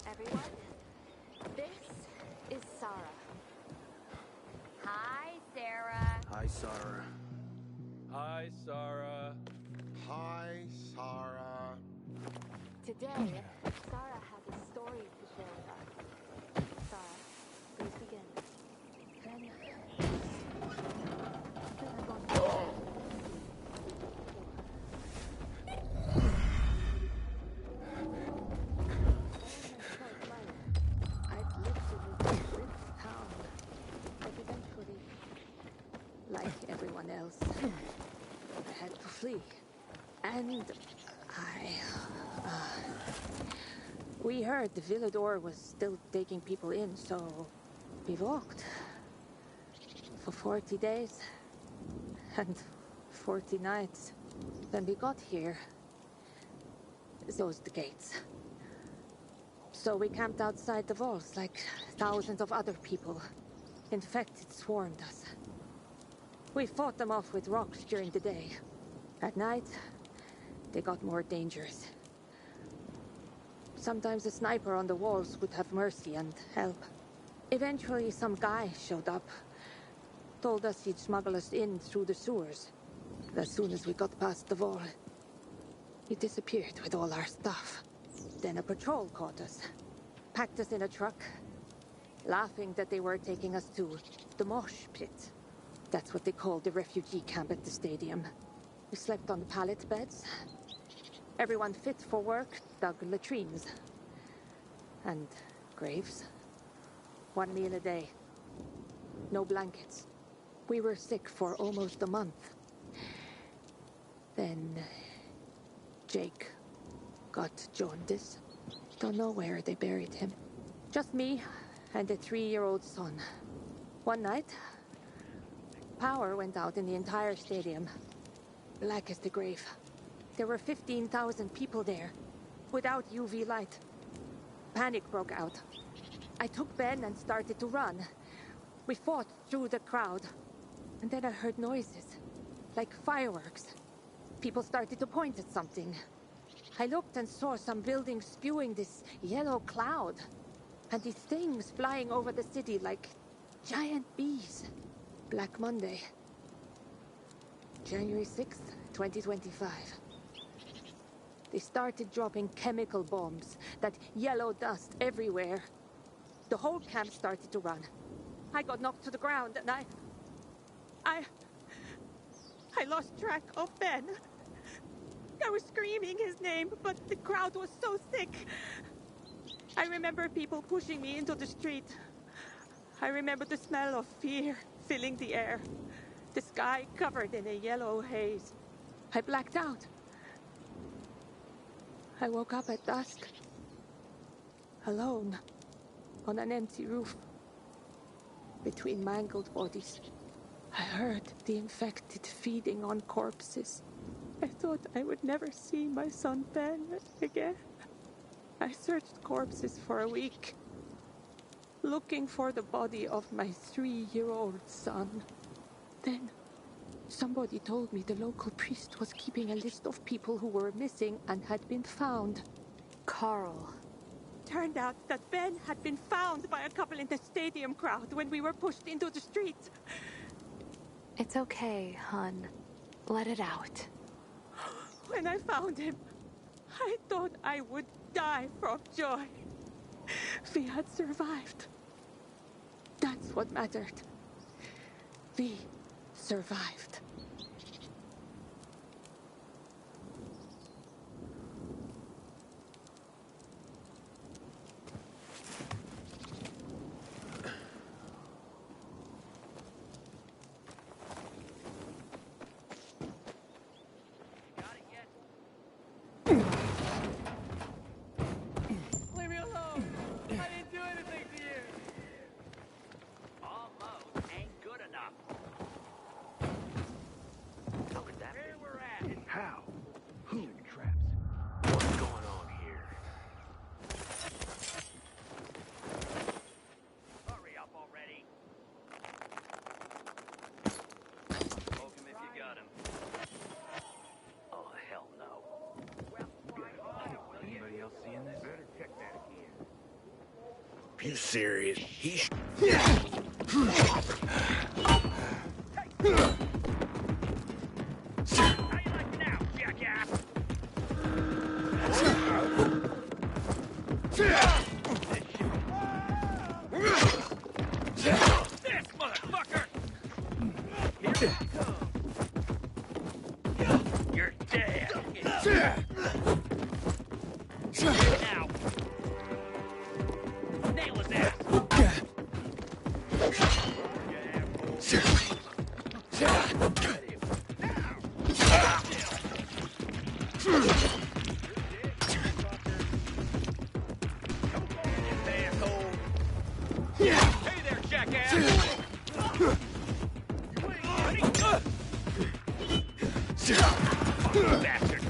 Everyone, this is Sarah. Hi, Sarah. Hi, Sarah. Hi, Sarah. Hi, Sarah. Today, Sarah has a story to share with us. Sarah, please begin. I've lived in this town, but eventually, like everyone else, I had to flee. And we heard the Villador was still taking people in, so we walked. For 40 days. And 40 nights. Then we got here. Those the gates. So we camped outside the walls like thousands of other people. Infected swarmed us. We fought them off with rocks during the day. At night, they got more dangerous. Sometimes a sniper on the walls would have mercy and help. Eventually, some guy showed up. Told us he'd smuggle us in through the sewers. As soon as we got past the wall, he disappeared with all our stuff. Then a patrol caught us. Packed us in a truck, laughing that they were taking us to the mosh pit. That's what they called the refugee camp at the stadium. We slept on pallet beds. Everyone fit for work dug latrines. And graves. 1 meal a day. No blankets. We were sick for almost a month. Then Jake got jaundice. Don't know where they buried him. Just me and a 3-year-old son. One night, power went out in the entire stadium. Black as the grave. There were 15,000 people there, without UV light. Panic broke out. I took Ben and started to run. We fought through the crowd. And then I heard noises, like fireworks. People started to point at something. I looked and saw some buildings spewing this yellow cloud. And these things flying over the city like giant bees. Black Monday. January 6th, 2025. They started dropping chemical bombs, that yellow dust everywhere. The whole camp started to run. I got knocked to the ground and I lost track of Ben. I was screaming his name, but the crowd was so thick. I remember people pushing me into the street. I remember the smell of fear filling the air. The sky covered in a yellow haze. I blacked out. I woke up at dusk. Alone. On an empty roof. Between mangled bodies. I heard the infected feeding on corpses. I thought I would never see my son Ben again. I searched corpses for a week, looking for the body of my 3-year-old son. Then, somebody told me the local priest was keeping a list of people who were missing and had been found. Carl. Turned out that Ben had been found by a couple in the stadium crowd when we were pushed into the street. It's okay, hun. Let it out. When I found him, I thought I would die from joy. We had survived. That's what mattered. We survived. Leave me alone! I didn't do anything to you! Almost ain't good enough. How could that be? Here we're at. How? Who? Traps. What's going on here? Hurry up already. Poke him if you got him. Oh, hell no. Anybody else seeing this? Better check that again. You serious? How you like now, jackass? This motherfucker! Here we come. You're dead. Now. Nail his ass. Hey there, jackass! Bastard!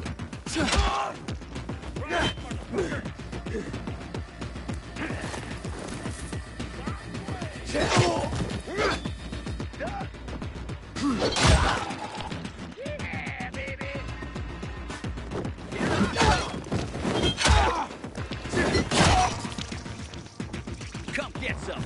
Yeah, baby! Come get some!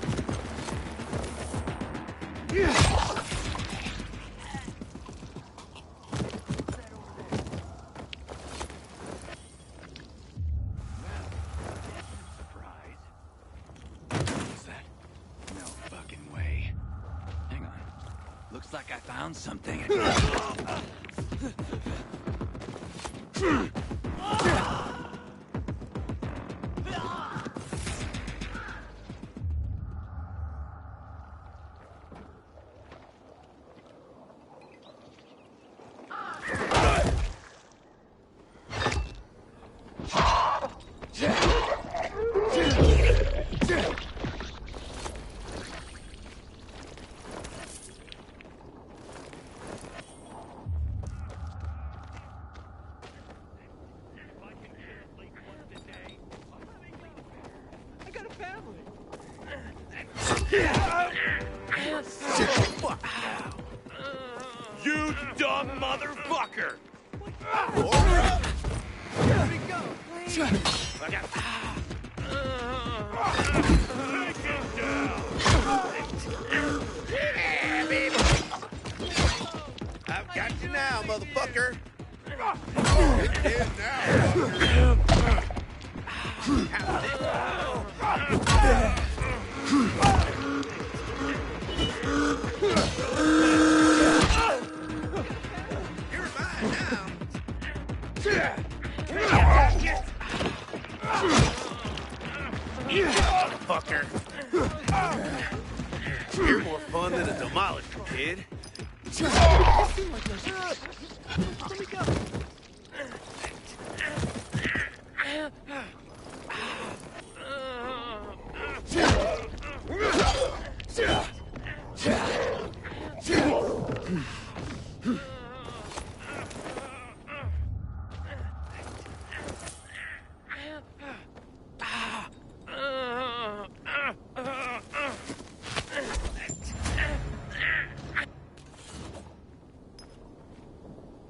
No fucking way. Hang on. Looks like I found something. I got a family! You dumb motherfucker! Let me go, please! Yeah, baby. I've got you now, motherfucker. Get dead now. Fucker. You're more fun than a demolisher, kid. Let me go.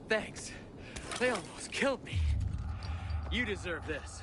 Thanks. They almost killed me. You deserve this.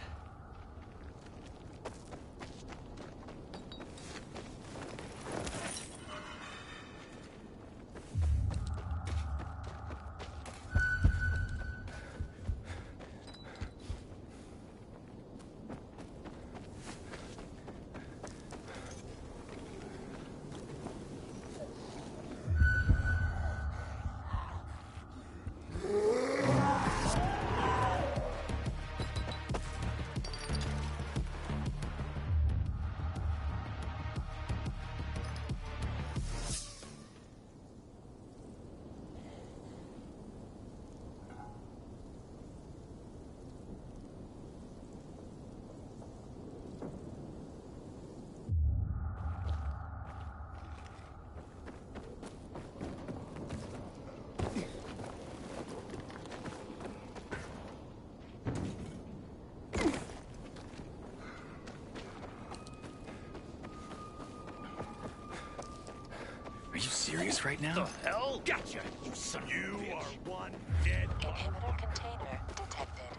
Are you serious right now? The hell? Gotcha, you son of a bitch. You are one dead body. Inhibitor container detected.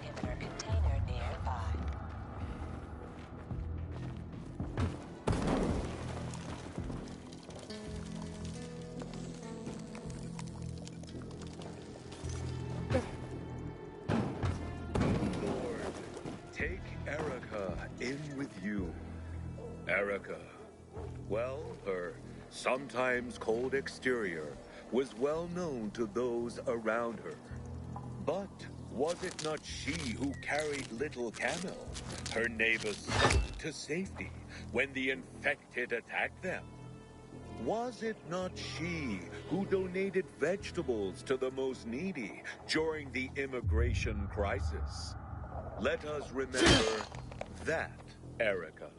Inhibitor container nearby. Take Erica in with you. Erica, well, her sometimes cold exterior was well known to those around her. But was it not she who carried little Camel, her neighbor's son, to safety when the infected attacked them? Was it not she who donated vegetables to the most needy during the immigration crisis? Let us remember that, Erica.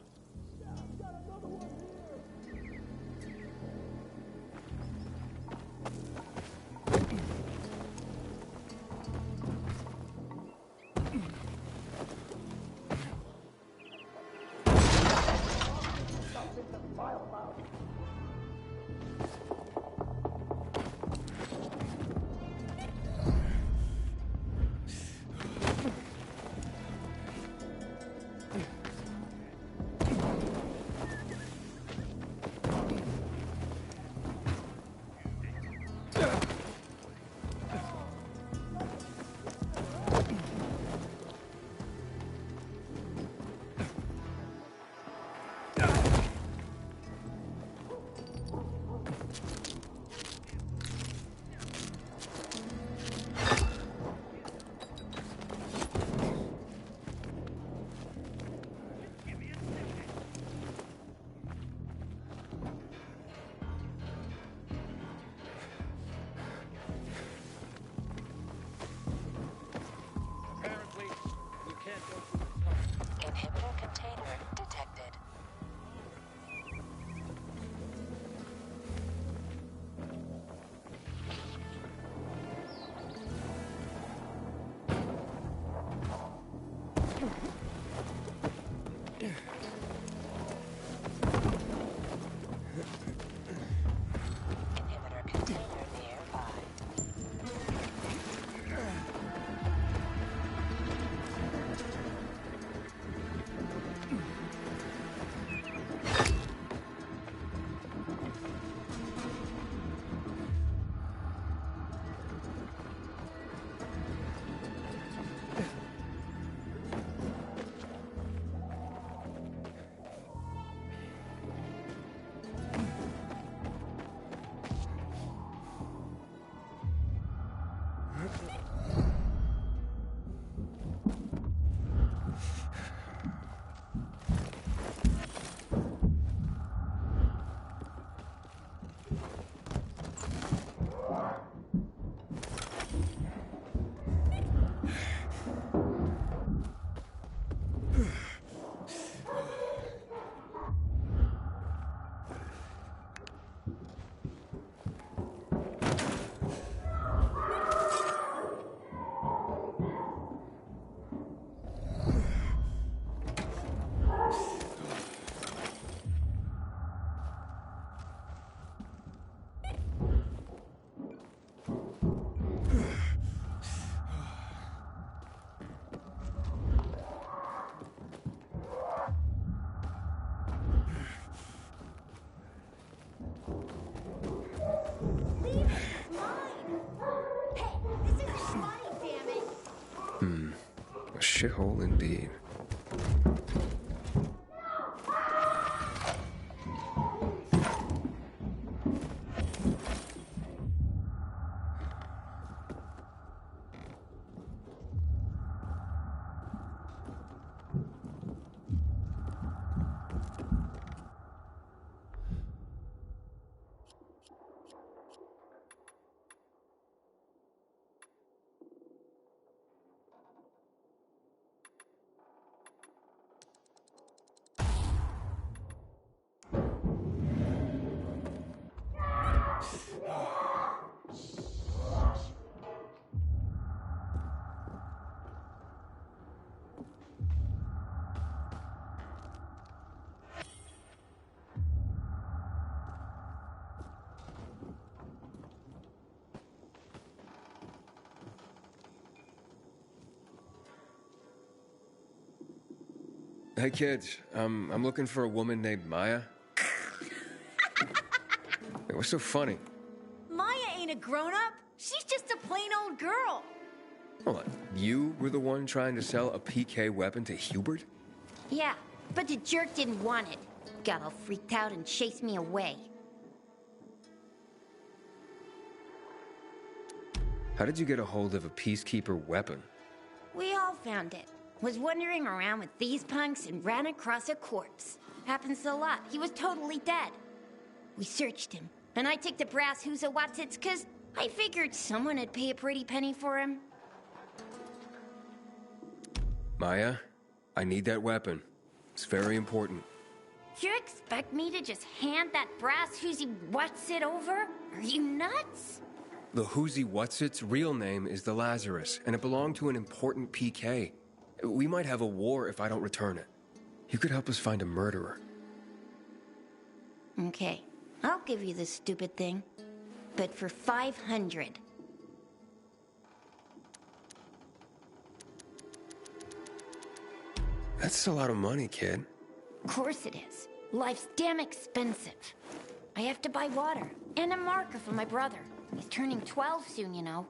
A shithole indeed. Hey kids, I'm looking for a woman named Maya. Hey, what's so funny? Maya ain't a grown-up. She's just a plain old girl. Hold on, you were the one trying to sell a PK weapon to Hubert? Yeah, but the jerk didn't want it. Got all freaked out and chased me away. How did you get a hold of a Peacekeeper weapon? We all found it. Was wandering around with these punks and ran across a corpse. Happens a lot. He was totally dead. We searched him, and I took the brass who's a Watsits cause I figured someone would pay a pretty penny for him. Maya, I need that weapon. It's very important. You expect me to just hand that brass whoozy Watsit over? Are you nuts? The Whoozy Whatsit's real name is TheLazarus, and it belonged to an important PK. We might have a war if I don't return it. You could help us find a murderer. Okay, I'll give you this stupid thing. But for 500. That's a lot of money, kid. Of course it is. Life's damn expensive. I have to buy water and a marker for my brother. He's turning 12 soon, you know.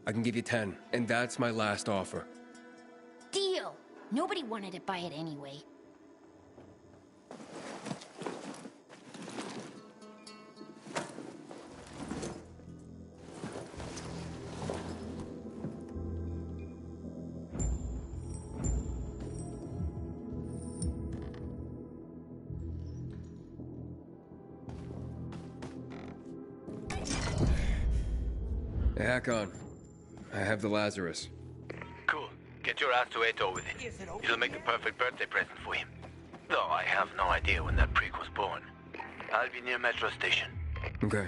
I can give you 10, and that's my last offer. Deal! Nobody wanted to buy it anyway. Hey, Hakon. I have the Lazarus. Cool. Get your ass to Aitor with it. It'll make the perfect birthday present for him. Though I have no idea when that prick was born. I'll be near Metro Station. Okay.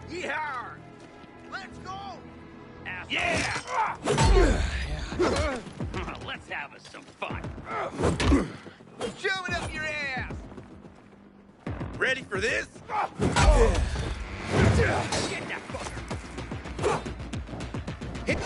Yeehaw! Let's go! Yeah! Let's have us some fun. Shove it up your ass! Ready for this? Get that fucker! Hit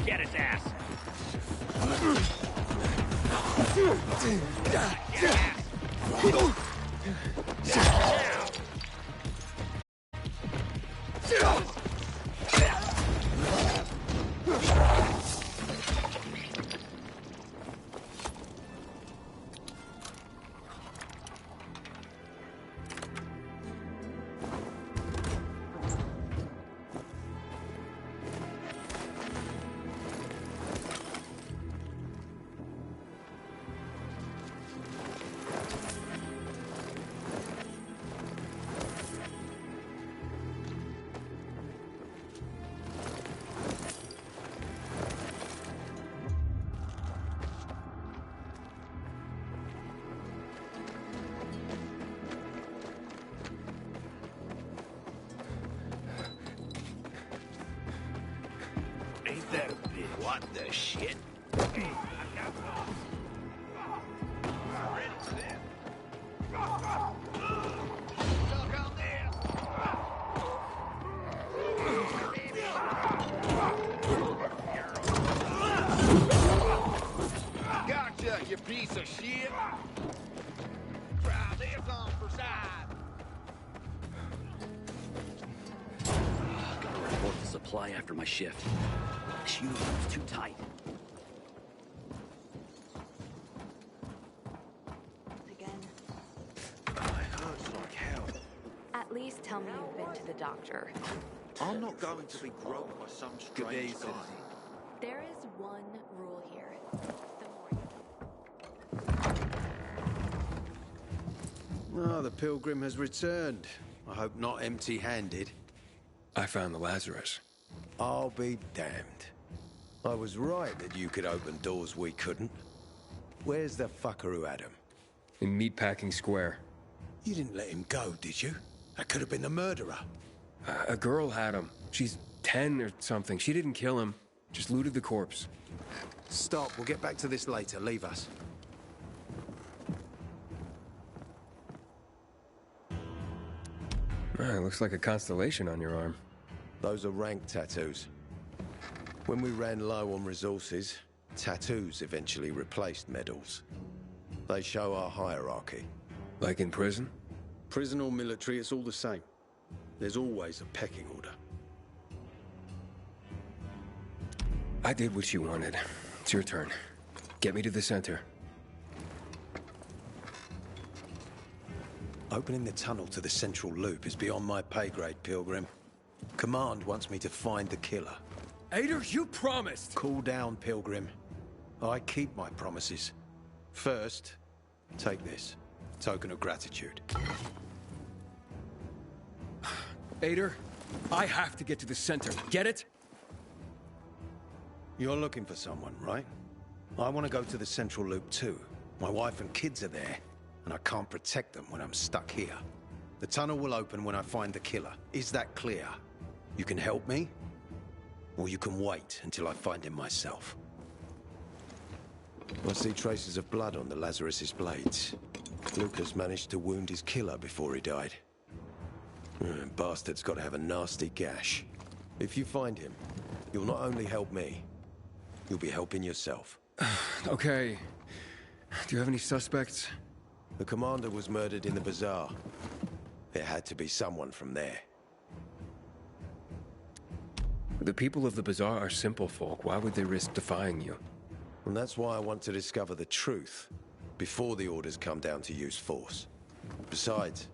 Get his ass! Ain't that a bitch? What the shit? Gotcha, you piece of shit! Try this on for size! Gotta report the supply after my shift. This uniform's too tight. Again. It hurts like hell. At least tell me you've been to the doctor. I'm not going to be groped by some strange guy. There is one rule here. Oh, the pilgrim has returned. I hope not empty-handed. I found the Lazarus. I'll be damned. I was right that you could open doors we couldn't. Where's the fucker who had him? In Meatpacking Square. You didn't let him go, did you? That could have been the murderer. A girl had him. She's 10 or something. She didn't kill him. Just looted the corpse. Stop. We'll get back to this later. Leave us. Looks like a constellation on your arm. Those are rank tattoos. When we ran low on resources, tattoos eventually replaced medals. They show our hierarchy. Like in prison? Prison or military, it's all the same. There's always a pecking order. I did what you wanted. It's your turn. Get me to the center. Opening the tunnel to the central loop is beyond my pay grade, Pilgrim. Command wants me to find the killer. Aitor, you promised! Cool down, Pilgrim. I keep my promises. First, take this. Token of gratitude. Aitor, I have to get to the center. Get it? You're looking for someone, right? I want to go to the central loop too. My wife and kids are there, and I can't protect them when I'm stuck here. The tunnel will open when I find the killer. Is that clear? You can help me, or you can wait until I find him myself. I see traces of blood on the Lazarus's blades. Lucas managed to wound his killer before he died. Bastard's got to have a nasty gash. If you find him, you'll not only help me, you'll be helping yourself. Okay. Do you have any suspects? The commander was murdered in the Bazaar. There had to be someone from there. The people of the Bazaar are simple folk. Why would they risk defying you? And that's why I want to discover the truth before the orders come down to use force. Besides,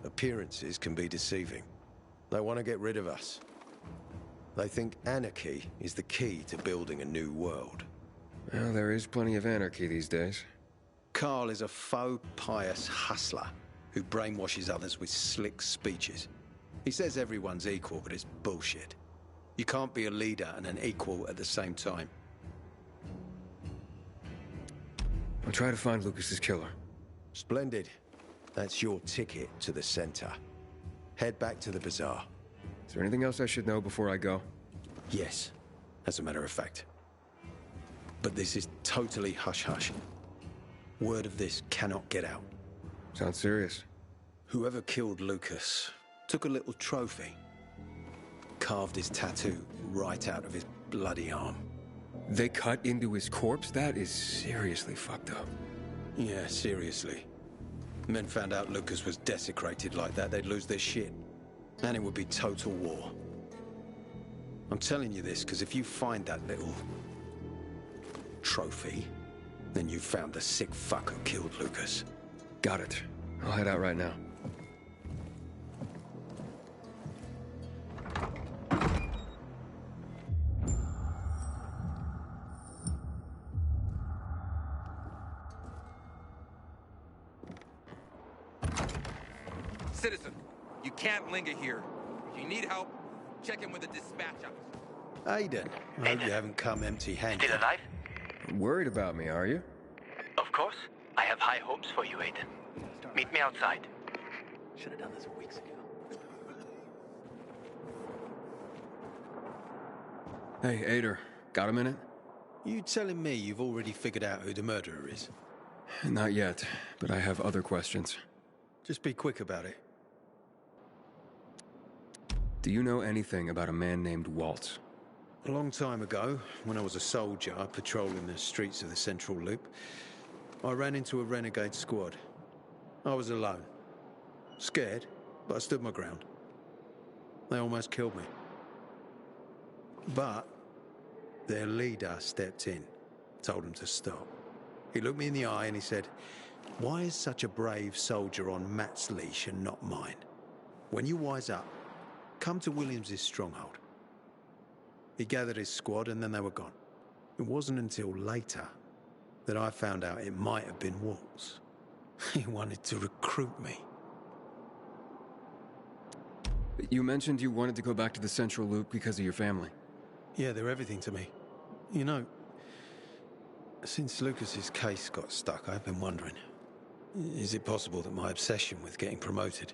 appearances can be deceiving. They want to get rid of us. They think anarchy is the key to building a new world. Well, there is plenty of anarchy these days. Carl is a faux pious hustler who brainwashes others with slick speeches. He says everyone's equal, but it's bullshit. You can't be a leader and an equal at the same time. I'll try to find Lucas's killer. Splendid. That's your ticket to the center. Head back to the Bazaar. Is there anything else I should know before I go? Yes, as a matter of fact. But this is totally hush-hush. Word of this cannot get out. Sounds serious. Whoever killed Lucas took a little trophy. Carved his tattoo right out of his bloody arm. They cut into his corpse? That is seriously fucked up. Yeah, seriously. Men found out Lucas was desecrated like that, they'd lose their shit. And it would be total war. I'm telling you this because if you find that little trophy, then you found the sick fuck who killed Lucas. Got it. I'll head out right now. Citizen, you can't linger here. If you need help, check in with the dispatch office. Aiden, I hope you haven't come empty-handed. Still alive? Worried about me, are you? Of course. I have high hopes for you, Aiden. Meet me outside. Should have done this weeks ago. Hey, Aitor. Got a minute? You telling me you've already figured out who the murderer is? Not yet, but I have other questions. Just be quick about it. Do you know anything about a man named Waltz? A long time ago, when I was a soldier patrolling the streets of the Central Loop, I ran into a renegade squad. I was alone. Scared, but I stood my ground. They almost killed me. But their leader stepped in, told them to stop. He looked me in the eye and he said, "Why is such a brave soldier on Matt's leash and not mine? When you wise up, come to Williams's stronghold." He gathered his squad and then they were gone. It wasn't until later that I found out it might have been Waltz. He wanted to recruit me. You mentioned you wanted to go back to the Central Loop because of your family. Yeah, they're everything to me. You know, since Lucas's case got stuck, I've been wondering, is it possible that my obsession with getting promoted,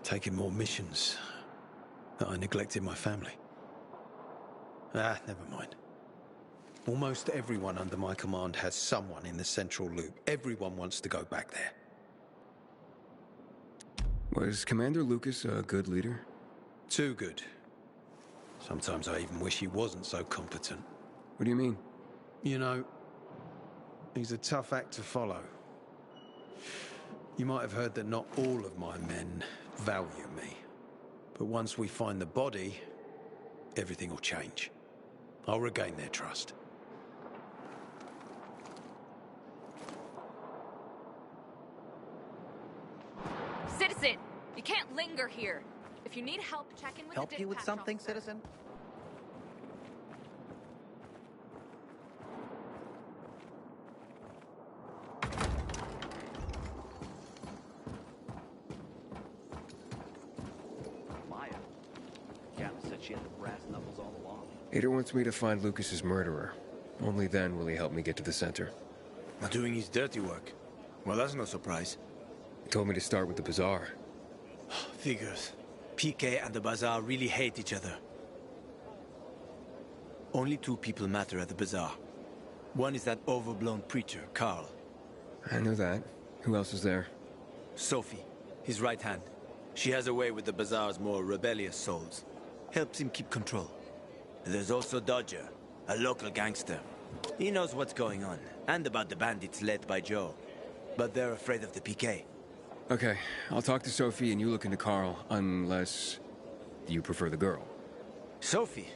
taking more missions, that I neglected my family? Never mind. Almost everyone under my command has someone in the Central Loop. Everyone wants to go back there. Was Commander Lucas a good leader? Too good. Sometimes I even wish he wasn't so competent. What do you mean? You know, he's a tough act to follow. You might have heard that not all of my men value me. But once we find the body, everything will change. I'll regain their trust. Citizen, you can't linger here. If you need help, check in with Help the you with dispatch something, officer. citizen? Maya. Captain said she had the brass knuckles all along. Aitor wants me to find Lucas's murderer. Only then will he help me get to the center. Doing his dirty work. Well, that's no surprise. He told me to start with the Bazaar. Figures. PK and the Bazaar really hate each other. Only two people matter at the Bazaar. One is that overblown preacher, Carl. I know that. Who else is there? Sophie, his right hand. She has a way with the Bazaar's more rebellious souls. Helps him keep control. There's also Dodger, a local gangster. He knows what's going on, and about the bandits led by Joe. But they're afraid of the PK. Okay, I'll talk to Sophie and you look into Carl, unless you prefer the girl. Sophie?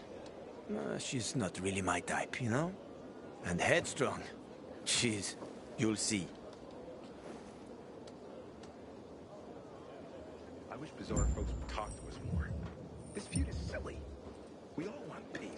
She's not really my type, you know? And headstrong. You'll see. I wish Bazaar folks would talk to us more. This feud is silly. We all want peace.